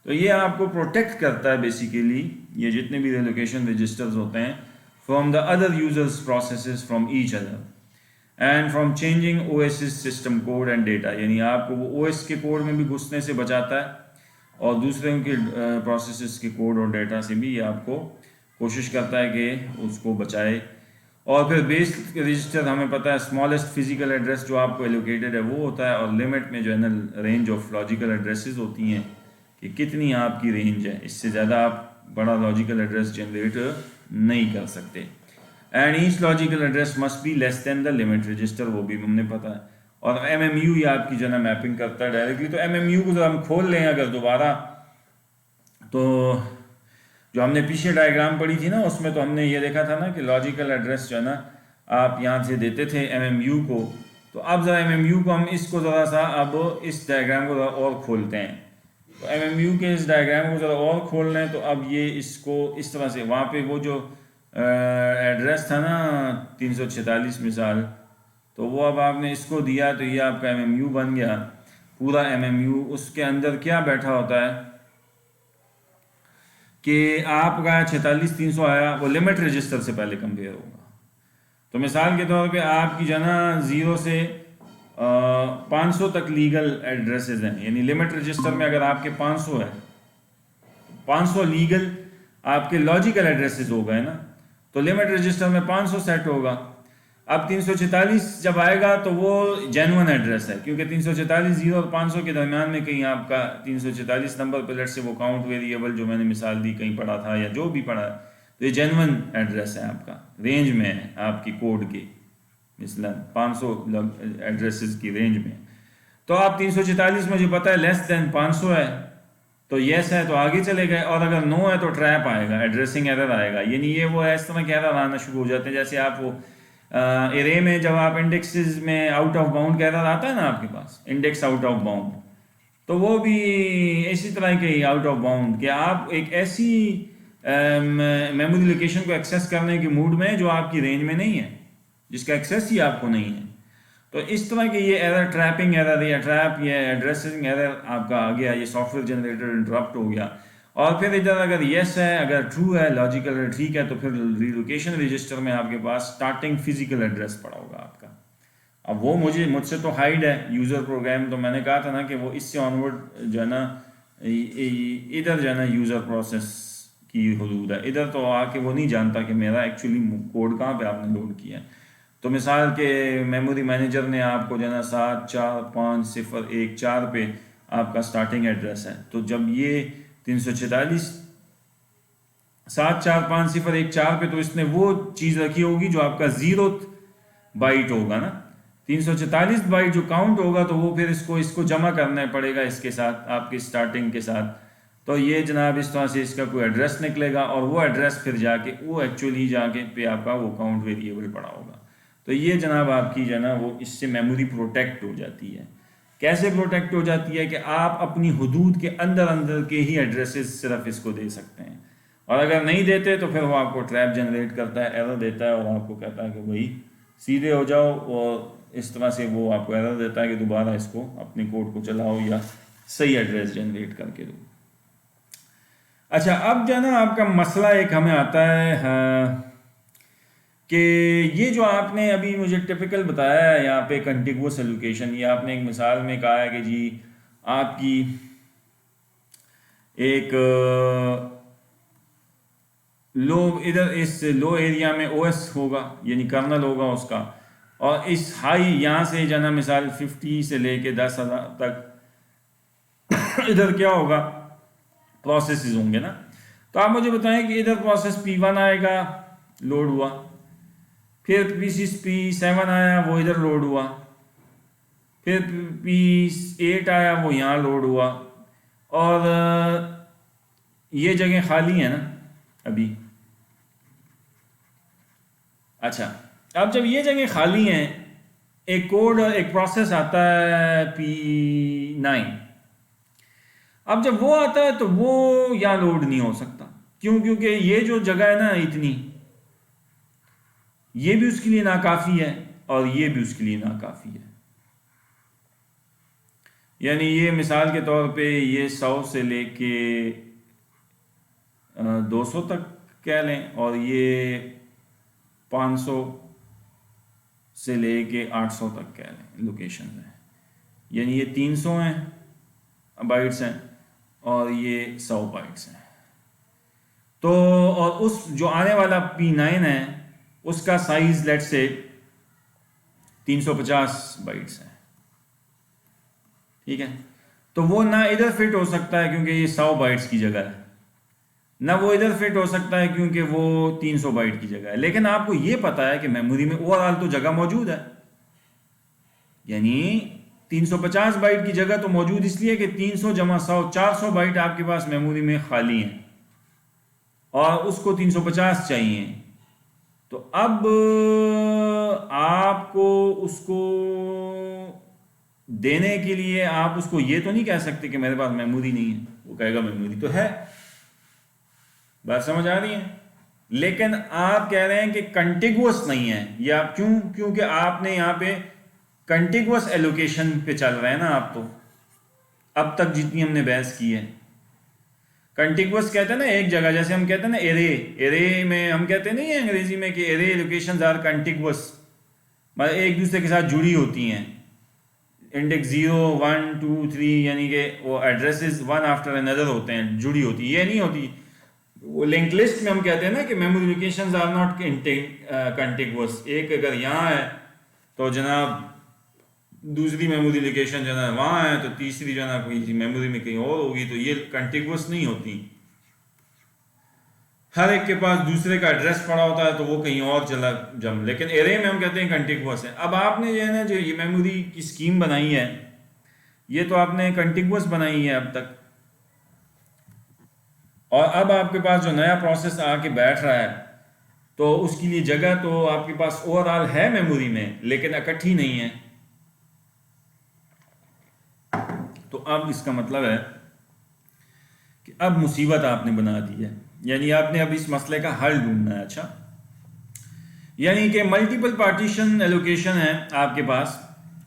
तो ये आपको प्रोटेक्ट करता है बेसिकली, ये जितने भी रिलोकेशन रजिस्टर्स होते हैं, from the other users processes from each other and from changing OS system code and data, यानी आपको वो ओएस के कोड में भी घुसने से बचाता है और दूसरे के प्रोसेसेस के कोड और डेटा से भी ये आपको कोशिश करता है कि उसको बचाए। और फिर बेस रजिस्टर हमें पता है स्मॉलेस्ट फिजिकल एड्रेस जो आपको एलोकेटेड है वो होता है, और लिमिट में जो है ना रेंज ऑफ लॉजिकल एड्रेसेस होती हैं कि कितनी आपकी रेंज है, इससे ज़्यादा आप बड़ा लॉजिकल एड्रेस जनरेट नहीं कर सकते। And each logical address must be less than the limit register, वो भी हमने पता है। और MMU ये आपकी जो है मैपिंग करता है डायरेक्टली। तो MMU को जब हम खोल लें अगर दोबारा, तो जो हमने पीछे डायग्राम पढ़ी थी ना उसमें तो हमने ये देखा था ना कि लॉजिकल एड्रेस जो है ना आप यहाँ से देते थे MMU को। तो अब ज़रा MMU को हम इसको ज़रा सा अब इस डायग्राम को ज़रा और खोलते हैं। तो MMU के इस डायग्राम को ज़रा और खोल लें तो अब ये इसको इस तरह से, वहाँ पे वो जो एड्रेस था ना 346 मिसाल, तो वो अब आपने इसको दिया तो ये आपका MMU बन गया पूरा MMU। उसके अंदर क्या बैठा होता है कि आपका 46300 आया, वो लिमिट रजिस्टर से पहले कंपेयर होगा। तो मिसाल के तौर पे आपकी जो ना 0 से 500 तक लीगल एड्रेसेस हैं, यानी लिमिट रजिस्टर में अगर आपके 500 है, 500 लीगल आपके लॉजिकल एड्रेसेस हो गए ना, तो लिमिट रजिस्टर में 500 सेट होगा। अब 346 जब आएगा तो वो जेन्युइन एड्रेस है, क्योंकि 346 0 और 500 के दरमियान में कहीं आपका 346 नंबर प्लेट से वो काउंट वेरिएबल जो मैंने मिसाल दी कहीं पढ़ा था या जो भी पढ़ा है, तो ये जेन्युइन एड्रेस है, आपका रेंज में है आपकी कोड के, मिसलन 500 एड्रेसेस की रेंज में। तो आप 346 मुझे पता है लेस देन 500 है तो येस है, तो आगे चले गए। और अगर नो है तो ट्रैप आएगा, एड्रेसिंग एरर आएगा। यानी ये वो है, इस तरह के एरर आना शुरू हो जाते हैं। जैसे आप वो एरे में जब आप इंडेक्सेस में आउट ऑफ बाउंड का एरर आता है ना आपके पास, इंडेक्स आउट ऑफ बाउंड, तो वो भी इसी तरह के ही आउट ऑफ बाउंड कि आप एक ऐसी मेमोरी लोकेशन को एक्सेस करने के मूड में जो आपकी रेंज में नहीं है, जिसका एक्सेस ही आपको नहीं है। तो इस तरह के ये एरर, ट्रैपिंग एरर या ट्रैप या एड्रेसिंग एरर आपका आ गया, ये सॉफ्टवेयर जनरेटेड इंटरप्ट हो गया। और फिर इधर अगर येस है, अगर ट्रू है, लॉजिकल ठीक है, तो फिर रिलोकेशन रजिस्टर में आपके पास स्टार्टिंग फिजिकल एड्रेस पड़ा होगा आपका। अब वो मुझसे तो हाइड है यूज़र प्रोग्राम, तो मैंने कहा था ना कि वो इससे ऑनवर्ड जो है ना इधर जो है ना यूज़र प्रोसेस की हदूद है। इधर तो आके वो नहीं जानता कि मेरा एक्चुअली कोड कहाँ पे आपने लोड किया है। तो मिसाल के मेमोरी मैनेजर ने आपको जो है ना 74501 पे आपका स्टार्टिंग एड्रेस है, तो जब ये 346 74501 पे, तो इसने वो चीज़ रखी होगी जो आपका 0th बाइट होगा ना, 346 बाइट जो काउंट होगा, तो वो फिर इसको जमा करना पड़ेगा इसके साथ, आपके स्टार्टिंग के साथ। तो ये जनाब इस तरह से इसका कोई एड्रेस निकलेगा, और वो एड्रेस फिर जाके वो एक्चुअली जाके पे आपका वो काउंट वेरिएबल पड़ा होगा। तो ये जनाब आपकी जो है ना वो इससे मेमोरी प्रोटेक्ट हो जाती है। कैसे प्रोटेक्ट हो जाती है कि आप अपनी हदूद के अंदर के ही एड्रेसेस सिर्फ इसको दे सकते हैं, और अगर नहीं देते तो फिर वो आपको ट्रैप जनरेट करता है, एरर देता है, और आपको कहता है कि भाई सीधे हो जाओ, और इस तरह से वो आपको एरर देता है कि दोबारा इसको अपने कोड को चलाओ या सही एड्रेस जनरेट करके दो। अच्छा, अब जो है ना आपका मसला एक हमें आता है कि ये जो आपने अभी मुझे टिपिकल बताया है यहाँ पे कंटिगुअस एलोकेशन, ये आपने एक मिसाल में कहा है कि जी आपकी एक लो, इधर इस लो एरिया में ओएस होगा, यानी कर्नल होगा उसका, और इस हाई यहाँ से जाना मिसाल 50 से लेके 10,000 तक इधर क्या होगा, प्रोसेसेस होंगे ना। तो आप मुझे बताएं कि इधर प्रोसेस P1 आएगा, लोड हुआ, फिर P7 आया, वो इधर लोड हुआ, फिर P8 आया, वो यहाँ लोड हुआ, और ये जगह खाली है ना अभी। अच्छा, अब जब ये जगह खाली हैं, एक कोड, एक प्रोसेस आता है P9। अब जब वो आता है तो वो यहाँ लोड नहीं हो सकता, क्यों? क्योंकि ये जो जगह है ना इतनी, ये भी उसके लिए नाकाफ़ी है। और ये भी उसके लिए नाकाफ़ी है। यानी ये मिसाल के तौर पे ये 100 से लेके 200 तक कह लें, और ये 500 से लेके 800 तक कह लें लोकेशन हैं। यानी ये 300 हैं बाइट्स हैं और ये 100 बाइट्स हैं। तो और उस जो आने वाला P9 है उसका साइज लेट से 350 बाइट्स है, ठीक है। तो वो ना इधर फिट हो सकता है क्योंकि ये 100 बाइट्स की जगह है, ना वो इधर फिट हो सकता है क्योंकि वो 300 बाइट की जगह है। लेकिन आपको ये पता है कि मेमोरी में ओवरऑल तो जगह मौजूद है, यानी 350 बाइट की जगह तो मौजूद इसलिए कि 300 जमा 100 400 बाइट आपके पास मेमोरी में खाली है और उसको 350 चाहिए। तो अब आपको उसको देने के लिए आप उसको ये तो नहीं कह सकते कि मेरे पास मेमोरी नहीं है, वो कहेगा मेमोरी तो है। बात समझ आ रही है? लेकिन आप कह रहे हैं कि कंटिगुअस नहीं है, ये आप क्यों? क्योंकि आपने यहाँ पे कंटिगुअस एलोकेशन पे चल रहे हैं ना आप। तो अब तक जितनी हमने बहस की है, कंटिगुअस कहते हैं ना एक जगह, जैसे हम कहते हैं ना एरे, एरे में हम कहते नहीं है अंग्रेजी में कि एरे लोकेशंस आर कंटिगुअस, मतलब एक दूसरे के साथ जुड़ी होती हैं। इंडेक्स 0 1 2 3 यानी कि वो एड्रेसेस वन आफ्टर अनदर होते हैं, जुड़ी होती। ये नहीं होती, वो लिंक लिस्ट में हम कहते हैं ना कि memory locations are not contiguous. एक अगर यहाँ है तो जनाब दूसरी मेमोरी लोकेशन जो है वहाँ है, तो तीसरी जो है ना कोई मेमोरी में कहीं और होगी, तो ये कंटिगुअस नहीं होती। हर एक के पास दूसरे का एड्रेस पड़ा होता है तो वो कहीं और चला जम। लेकिन एरे में हम कहते हैं कंटिगुअस है। अब आपने जो है ना जो ये मेमोरी की स्कीम बनाई है, ये तो आपने कंटिगुअस बनाई है अब तक, और अब आपके पास जो नया प्रोसेस आके बैठ रहा है तो उसके लिए जगह तो आपके पास ओवरऑल है मेमोरी में, लेकिन इकट्ठी नहीं है। तो अब इसका मतलब है कि अब मुसीबत आपने बना दी है, यानी आपने अब इस मसले का हल ढूंढना है। अच्छा, यानी कि मल्टीपल पार्टीशन एलोकेशन है आपके पास।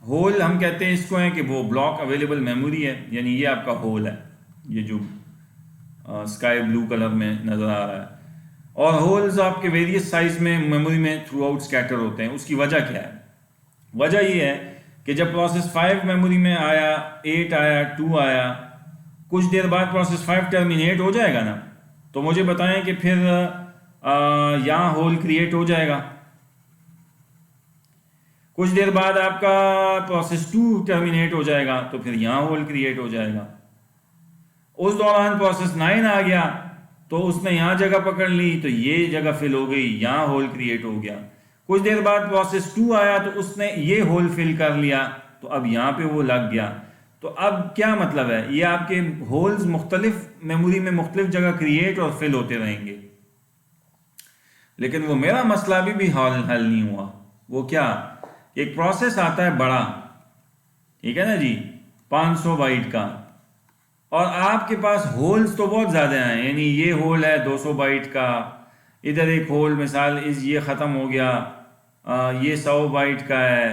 होल हम कहते हैं इसको है कि वो ब्लॉक अवेलेबल मेमोरी है, यानी ये आपका होल है, ये जो स्काई ब्लू कलर में नज़र आ रहा है। और होल्स आपके वेरियस साइज में मेमोरी में थ्रू आउट स्कैटर होते हैं। उसकी वजह क्या है? वजह ये है कि जब प्रोसेस 5 मेमोरी में आया, 8 आया, 2 आया, कुछ देर बाद प्रोसेस 5 टर्मिनेट हो जाएगा ना, तो मुझे बताएं कि फिर यहाँ होल क्रिएट हो जाएगा। कुछ देर बाद आपका प्रोसेस 2 टर्मिनेट हो जाएगा, तो फिर यहाँ होल क्रिएट हो जाएगा। उस दौरान प्रोसेस 9 आ गया तो उसने यहाँ जगह पकड़ ली, तो ये जगह फिल हो गई, यहाँ होल क्रिएट हो गया। कुछ देर बाद प्रोसेस 2 आया तो उसने ये होल फिल कर लिया, तो अब यहाँ पे वो लग गया। तो अब क्या मतलब है? ये आपके होल्स मुख्तलिफ मेमोरी में मुख्तलिफ जगह क्रिएट और फिल होते रहेंगे। लेकिन वो मेरा मसला अभी भी हल नहीं हुआ। वो क्या? एक प्रोसेस आता है बड़ा, ठीक है ना जी, 500 बाइट का, और आपके पास होल्स तो बहुत ज़्यादा हैं। यानी ये होल है 200 बाइट का, इधर एक होल मिसाल ये ख़त्म हो गया, ये 100 बाइट का है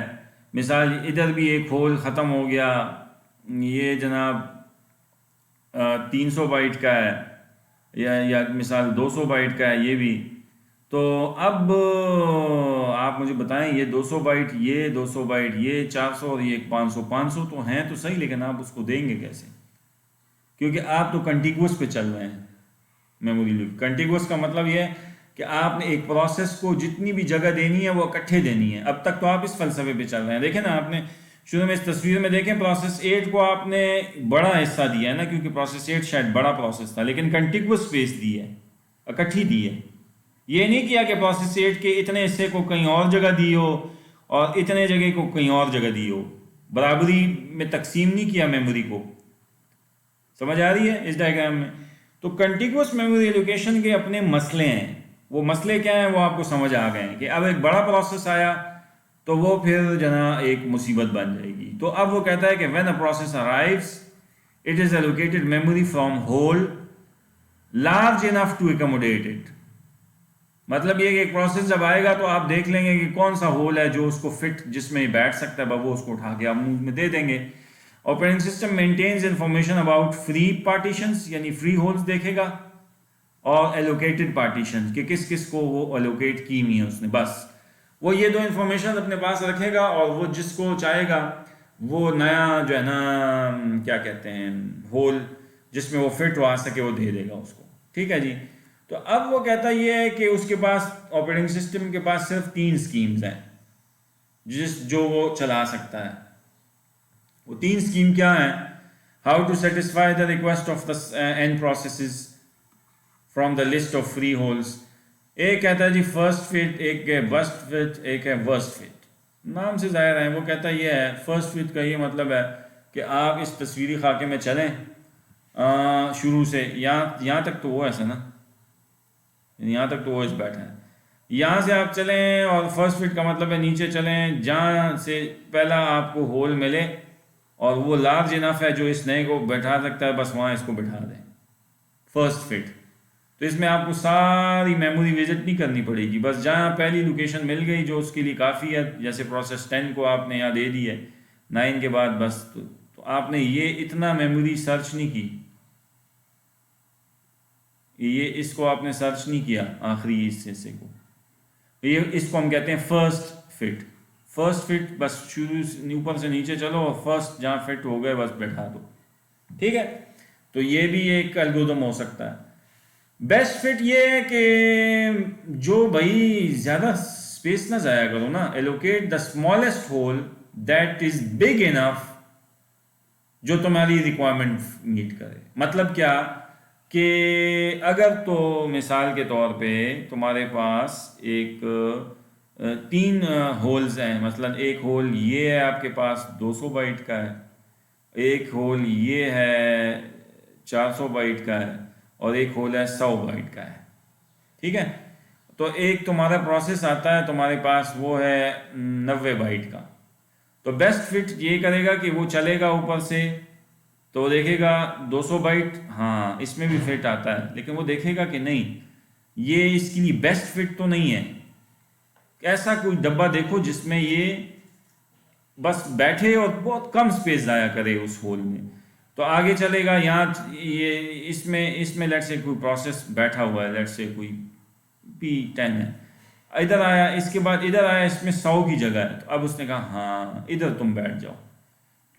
मिसाल, इधर भी एक होल ख़त्म हो गया, ये जनाब 300 बाइट का है, या मिसाल 200 बाइट का है ये भी। तो अब आप मुझे बताएं, ये 200 बाइट, ये 200 बाइट, ये 400 और ये 500 तो हैं तो सही, लेकिन आप उसको देंगे कैसे? क्योंकि आप तो कंटिगुअस पे चल रहे हैं मेमोरी लूप। कंटिगुअस का मतलब ये है कि आपने एक प्रोसेस को जितनी भी जगह देनी है वो इकट्ठे देनी है। अब तक तो आप इस फलसफे पे चल रहे हैं। देखें ना, आपने शुरू में इस तस्वीर में देखें, प्रोसेस 8 को आपने बड़ा हिस्सा दिया है ना, क्योंकि प्रोसेस 8 शायद बड़ा प्रोसेस था, लेकिन कंटिगुअस स्पेस दी है, इकट्ठी दी है। ये नहीं किया कि प्रोसेस 8 के इतने हिस्से को कहीं और जगह दी हो और इतने जगह को कहीं और जगह दी हो। बराबरी में तकसीम नहीं किया मेमोरी को। समझ आ रही है इस डायग्राम में? तो कंटिगुअस मेमोरी एलोकेशन के अपने मसले हैं। वो मसले क्या हैं वो आपको समझ आ गए हैं कि अब एक बड़ा प्रोसेस आया तो वो फिर जना एक मुसीबत बन जाएगी। तो अब वो कहता है कि when a process arrives it is allocated memory from hole large enough to accommodate it. मतलब ये कि एक प्रोसेस जब आएगा तो आप देख लेंगे कि कौन सा होल है जो उसको फिट, जिसमें ये बैठ सकता है, वो उसको उठा के आप मुंह में दे देंगे। Operating system maintains information about free partitions, यानी फ्री होल्स देखेगा, और एलोकेटेड पार्टीशन कि किस किस को वो एलोकेट की हुई है उसने, बस वो ये दो इंफॉर्मेशन अपने पास रखेगा, और वो जिसको चाहेगा वो नया जो है ना क्या कहते हैं होल जिसमें वो फिट आ सके वो दे देगा उसको। ठीक है जी। तो अब वो कहता ये है कि उसके पास, ऑपरेटिंग सिस्टम के पास सिर्फ 3 स्कीम्स हैं जो वो चला सकता है। वो 3 स्कीम क्या है? How to satisfy the request of the n processes from the list of free holes. एक कहता है जी फर्स्ट फिट, एक है बस्ट फिट, एक है वर्स्ट फिट। नाम से जाहिर है, वो कहता ये है फर्स्ट फिट का ये मतलब है कि आप इस तस्वीरी खाके में चलें शुरू से यहाँ तक तो वो ऐसा ना, यहाँ तक तो वो इस बैठा है, यहाँ से आप चलें, और फर्स्ट फिट का मतलब है नीचे चलें जहाँ से पहला आपको होल मिले और वो लार्ज इनफ है जो इस नए को बैठा सकता है, बस वहाँ इसको बैठा दें, फर्स्ट फिट। तो इसमें आपको सारी मेमोरी विजिट नहीं करनी पड़ेगी, बस जहाँ पहली लोकेशन मिल गई जो उसके लिए काफ़ी है, जैसे प्रोसेस 10 को आपने यहाँ दे दी है 9 के बाद, बस तो आपने ये इतना मेमोरी सर्च नहीं की, ये इसको आपने सर्च नहीं किया आखिरी इस हिस्से को, ये इसको हम कहते हैं फर्स्ट फिट। फर्स्ट फिट बस शुरू ऊपर से नीचे चलो और फर्स्ट जहाँ फिट हो गए बस बैठा दो। ठीक है, तो ये भी एक एल्गोरिथम हो सकता है। बेस्ट फिट ये है कि जो भाई ज़्यादा स्पेस ना जाया करो ना, allocate the smallest hole that is big enough जो तुम्हारी रिक्वायरमेंट मीट करे। मतलब क्या कि अगर तो मिसाल के तौर पे तुम्हारे पास एक 3 होल्स हैं, मतलब एक होल ये है आपके पास 200 बाइट का है, एक होल ये है 400 बाइट का है, और एक होल है 100 बाइट का है। ठीक है, तो एक तुम्हारा प्रोसेस आता है तुम्हारे पास वो है 90 बाइट का, तो बेस्ट फिट ये करेगा कि वो चलेगा ऊपर से तो देखेगा 200 बाइट, हाँ इसमें भी फिट आता है, लेकिन वो देखेगा कि नहीं ये इसके लिए बेस्ट फिट तो नहीं है। ऐसा कोई डब्बा देखो जिसमें ये बस बैठे और बहुत कम स्पेस जाया करे उस होल में, तो आगे चलेगा। यहाँ ये इसमें लेट से कोई प्रोसेस बैठा हुआ है, लेट से कोई P10 है, इधर आया, इसके बाद इधर आया, इसमें 100 की जगह है, तो अब उसने कहा हाँ इधर तुम बैठ जाओ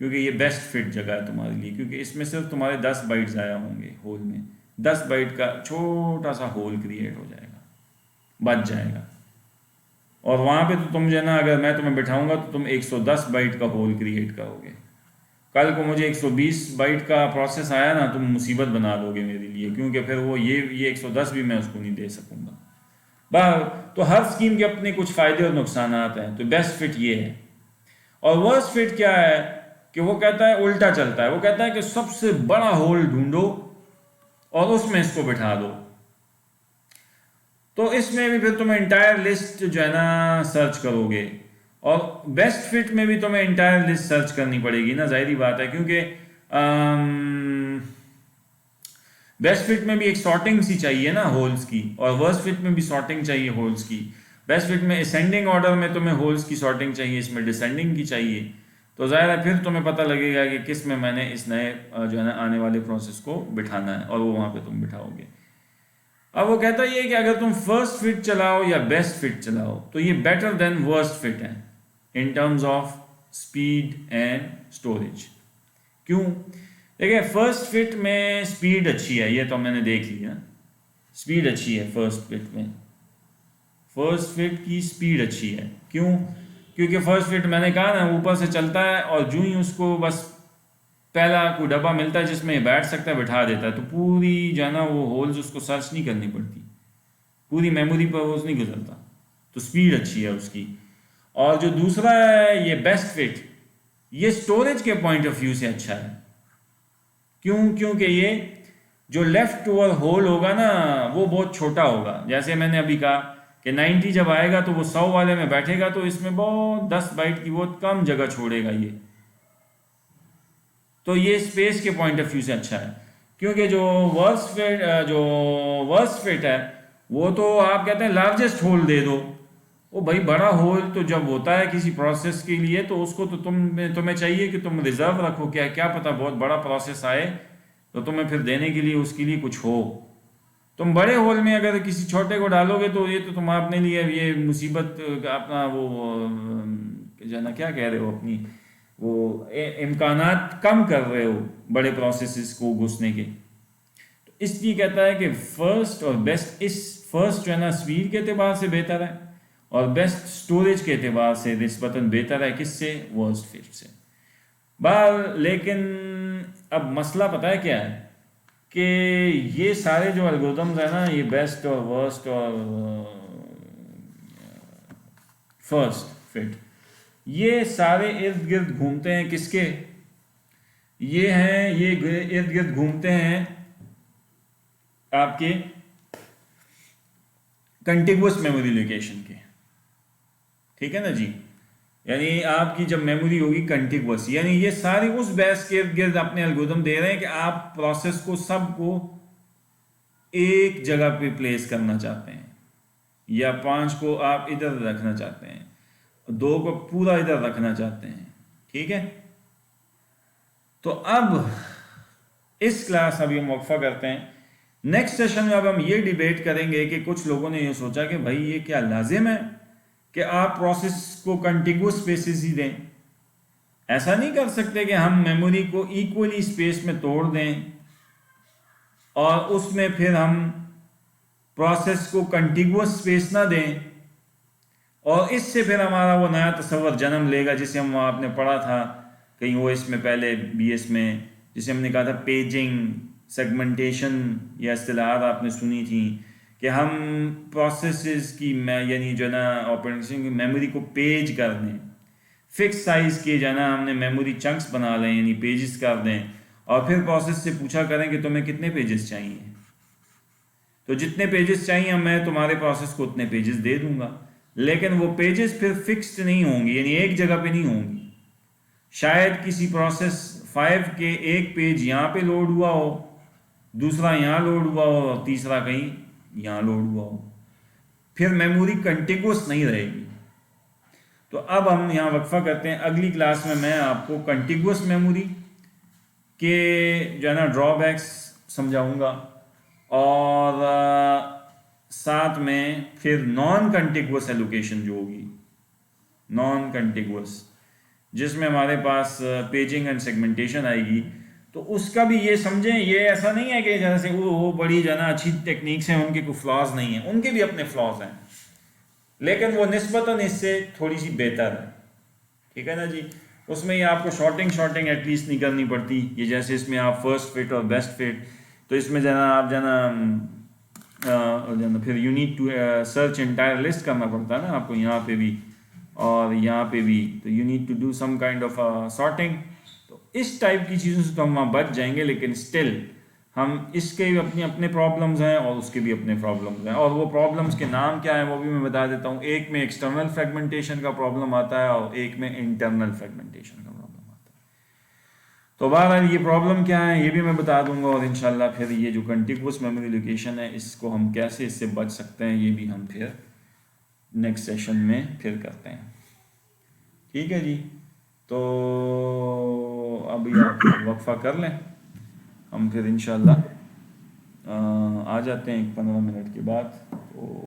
क्योंकि ये बेस्ट फिट जगह है तुम्हारे लिए, क्योंकि इसमें सिर्फ तुम्हारे 10 बाइट्स आया होंगे होल में, 10 बाइट का छोटा सा होल क्रिएट हो जाएगा, बच जाएगा। और वहाँ पे तो तुम जो है ना, अगर मैं तुम्हें बिठाऊंगा तो तुम 110 बाइट का होल क्रिएट करोगे। कल को मुझे 120 बाइट का प्रोसेस आया ना, तुम मुसीबत बना दोगे मेरे लिए, क्योंकि फिर वो ये 110 भी मैं उसको नहीं दे सकूंगा। तो हर स्कीम के अपने कुछ फ़ायदे और नुकसान हैं। तो बेस्ट फिट ये है। और वर्स्ट फिट क्या है कि वो कहता है उल्टा चलता है, वो कहता है कि सबसे बड़ा होल ढूंढो और उसमें इसको बिठा दो। तो इसमें भी फिर तुम इंटायर लिस्ट जो है ना सर्च करोगे, और बेस्ट फिट में भी तुम्हें इंटायर लिस्ट सर्च करनी पड़ेगी ना, जाहिर बात है, क्योंकि बेस्ट फिट में भी एक सॉर्टिंग सी चाहिए ना होल्स की, और वर्स्ट फिट में भी सॉर्टिंग चाहिए होल्स की। बेस्ट फिट में असेंडिंग ऑर्डर में तुम्हें होल्स की सॉर्टिंग चाहिए, इसमें डिसेंडिंग की चाहिए। तो ज़ाहिर है फिर तुम्हें पता लगेगा कि किस में मैंने इस नए जो है ना आने वाले प्रोसेस को बिठाना है, और वो वहाँ पे तुम बिठाओगे। अब वो कहता है कि अगर तुम फर्स्ट फिट चलाओ या बेस्ट फिट चलाओ तो ये बेटर देन वर्स्ट फिट है in terms of speed and storage. क्यों? देखिए फर्स्ट फिट में स्पीड अच्छी है, ये तो मैंने देख लिया, स्पीड अच्छी है फर्स्ट फिट में, फर्स्ट फिट की स्पीड अच्छी है। क्यों? क्योंकि फर्स्ट फिट मैंने कहा ना ऊपर से चलता है, और जो ही उसको बस पहला कोई डब्बा मिलता है जिसमें बैठ सकता है बिठा देता है, तो पूरी जो है ना वो होल्स उसको सर्च नहीं करनी पड़ती, पूरी मेमोरी पर वो नहीं गुजरता, तो स्पीड अच्छी है उसकी। और जो दूसरा है ये बेस्ट फिट, ये स्टोरेज के पॉइंट ऑफ व्यू से अच्छा है। क्यों? क्योंकि ये जो लेफ्ट ओवर होल होगा ना वो बहुत छोटा होगा। जैसे मैंने अभी कहा कि 90 जब आएगा तो वो 100 वाले में बैठेगा, तो इसमें बहुत 10 बाइट की बहुत कम जगह छोड़ेगा ये, तो ये स्पेस के पॉइंट ऑफ व्यू से अच्छा है। क्योंकि जो वर्स्ट फिट है वो तो आप कहते हैं लार्जेस्ट होल दे दो। ओ भाई, बड़ा होल तो जब होता है किसी प्रोसेस के लिए तो उसको तो तुम्हें चाहिए कि तुम रिजर्व रखो, क्या क्या पता बहुत बड़ा प्रोसेस आए तो तुम्हें फिर देने के लिए उसके लिए कुछ हो। तुम बड़े होल में अगर किसी छोटे को डालोगे तो ये तो तुम अपने लिए ये मुसीबत अपना वो जाना क्या कह रहे हो, अपनी वो इम्कानात कम कर रहे हो बड़े प्रोसेसेस को घुसने के। तो इसलिए कहता है कि फर्स्ट और बेस्ट, इस फर्स्ट जो है ना स्पीड के अतबार से बेहतर है और बेस्ट स्टोरेज के अतबार से निस्बतन बेहतर है किससे, वर्स्ट फिट से। बार लेकिन अब मसला पता है क्या है कि ये सारे जो एल्गोरिथम्स है ना, ये बेस्ट और वर्स्ट और फर्स्ट फिट, ये सारे इर्द गिर्द घूमते हैं किसके, ये इर्द गिर्द घूमते हैं आपके कंटिगुअस मेमोरी लोकेशन के। ठीक है ना जी, यानी आपकी जब मेमोरी होगी कंटिगुअस, यानी ये सारी उस बेस के इर्द गिर्द अपने एल्गोरिथम दे रहे हैं कि आप प्रोसेस को सबको एक जगह पे प्लेस करना चाहते हैं, या 5 को आप इधर रखना चाहते हैं, 2 को पूरा इधर रखना चाहते हैं। ठीक है, तो अब इस क्लास अभी हम वक्फा करते हैं। नेक्स्ट सेशन में अब हम ये डिबेट करेंगे कि कुछ लोगों ने ये सोचा कि भाई ये क्या लाजिम है कि आप प्रोसेस को कंटिगुअस स्पेसेस ही दें। ऐसा नहीं कर सकते कि हम मेमोरी को इक्वली स्पेस में तोड़ दें और उसमें फिर हम प्रोसेस को कंटिगुअस स्पेस ना दें और इससे फिर हमारा वो नया तस्वर जन्म लेगा जिसे हम आपने पढ़ा था कहीं ओएस में पहले, बीएस में, जिसे हमने कहा था पेजिंग, सेगमेंटेशन या इस्तिलाहात आपने सुनी थी कि हम प्रोसेसेस की यानी जो है ना ऑपरेटिंग सिस्टम की मेमोरी को पेज कर दें, फिक्स साइज़ के जो है ना हमने मेमोरी चंक्स बना लें यानी पेजेस कर दें और फिर प्रोसेस से पूछा करें कि तुम्हें कितने पेजेस चाहिए, तो जितने पेजेस चाहिए मैं तुम्हारे प्रोसेस को उतने पेजेस दे दूंगा। लेकिन वो पेजेस फिर फिक्स्ड नहीं होंगी, यानी एक जगह पे नहीं होंगी। शायद किसी प्रोसेस 5 के एक पेज यहाँ पे लोड हुआ हो, दूसरा यहाँ लोड हुआ हो और तीसरा कहीं यहाँ लोड हुआ हो, फिर मेमोरी कंटिगुअस नहीं रहेगी। तो अब हम यहाँ वक्फा करते हैं, अगली क्लास में मैं आपको कंटिगुअस मेमोरी के जो है ना ड्रॉबैक्स समझाऊंगा और साथ में फिर नॉन कंटिगुअस एलोकेशन जो होगी, नॉन कंटिगुअस, जिसमें हमारे पास पेजिंग एंड सेगमेंटेशन आएगी। तो उसका भी ये समझें, ये ऐसा नहीं है कि जैसे वो बड़ी जो है ना अच्छी टेक्निक्स हैं, उनके कोई फ्लॉज नहीं हैं, उनके भी अपने फ्लॉज हैं, लेकिन वो निस्बतन इससे थोड़ी सी बेहतर है। ठीक है ना जी, उसमें ये आपको शॉर्टिंग एटलीस्ट नहीं करनी पड़ती। ये जैसे इसमें आप फर्स्ट फिट और बेस्ट फिट, तो इसमें जाना आप जाना फिर you need to search entire list करना पड़ता है ना आपको, यहाँ पे भी और यहाँ पे भी, तो you need to do some kind of sorting. तो इस टाइप की चीज़ों से तो हम वहाँ बच जाएंगे, लेकिन स्टिल हम इसके भी अपने प्रॉब्लम्स हैं और उसके भी अपने प्रॉब्लम्स हैं, और वो प्रॉब्लम्स के नाम क्या है वो भी मैं बता देता हूँ। एक में एक्सटर्नल फ्रेगमेंटेशन का प्रॉब्लम आता है और एक में इंटरनल फ्रेगमेंटेशन का प्रॉब्लम आता है। तो बहरहाल ये प्रॉब्लम क्या है ये भी मैं बता दूंगा, और इंशाल्लाह फिर ये जो कंटिगुअस मेमोरी लोकेशन है इसको हम कैसे इससे बच सकते हैं ये भी हम फिर नेक्स्ट सेशन में फिर करते हैं। ठीक है जी, तो अभी आप वक्फा कर लें, हम फिर इंशाल्लाह आ जाते हैं 15 मिनट के बाद। तो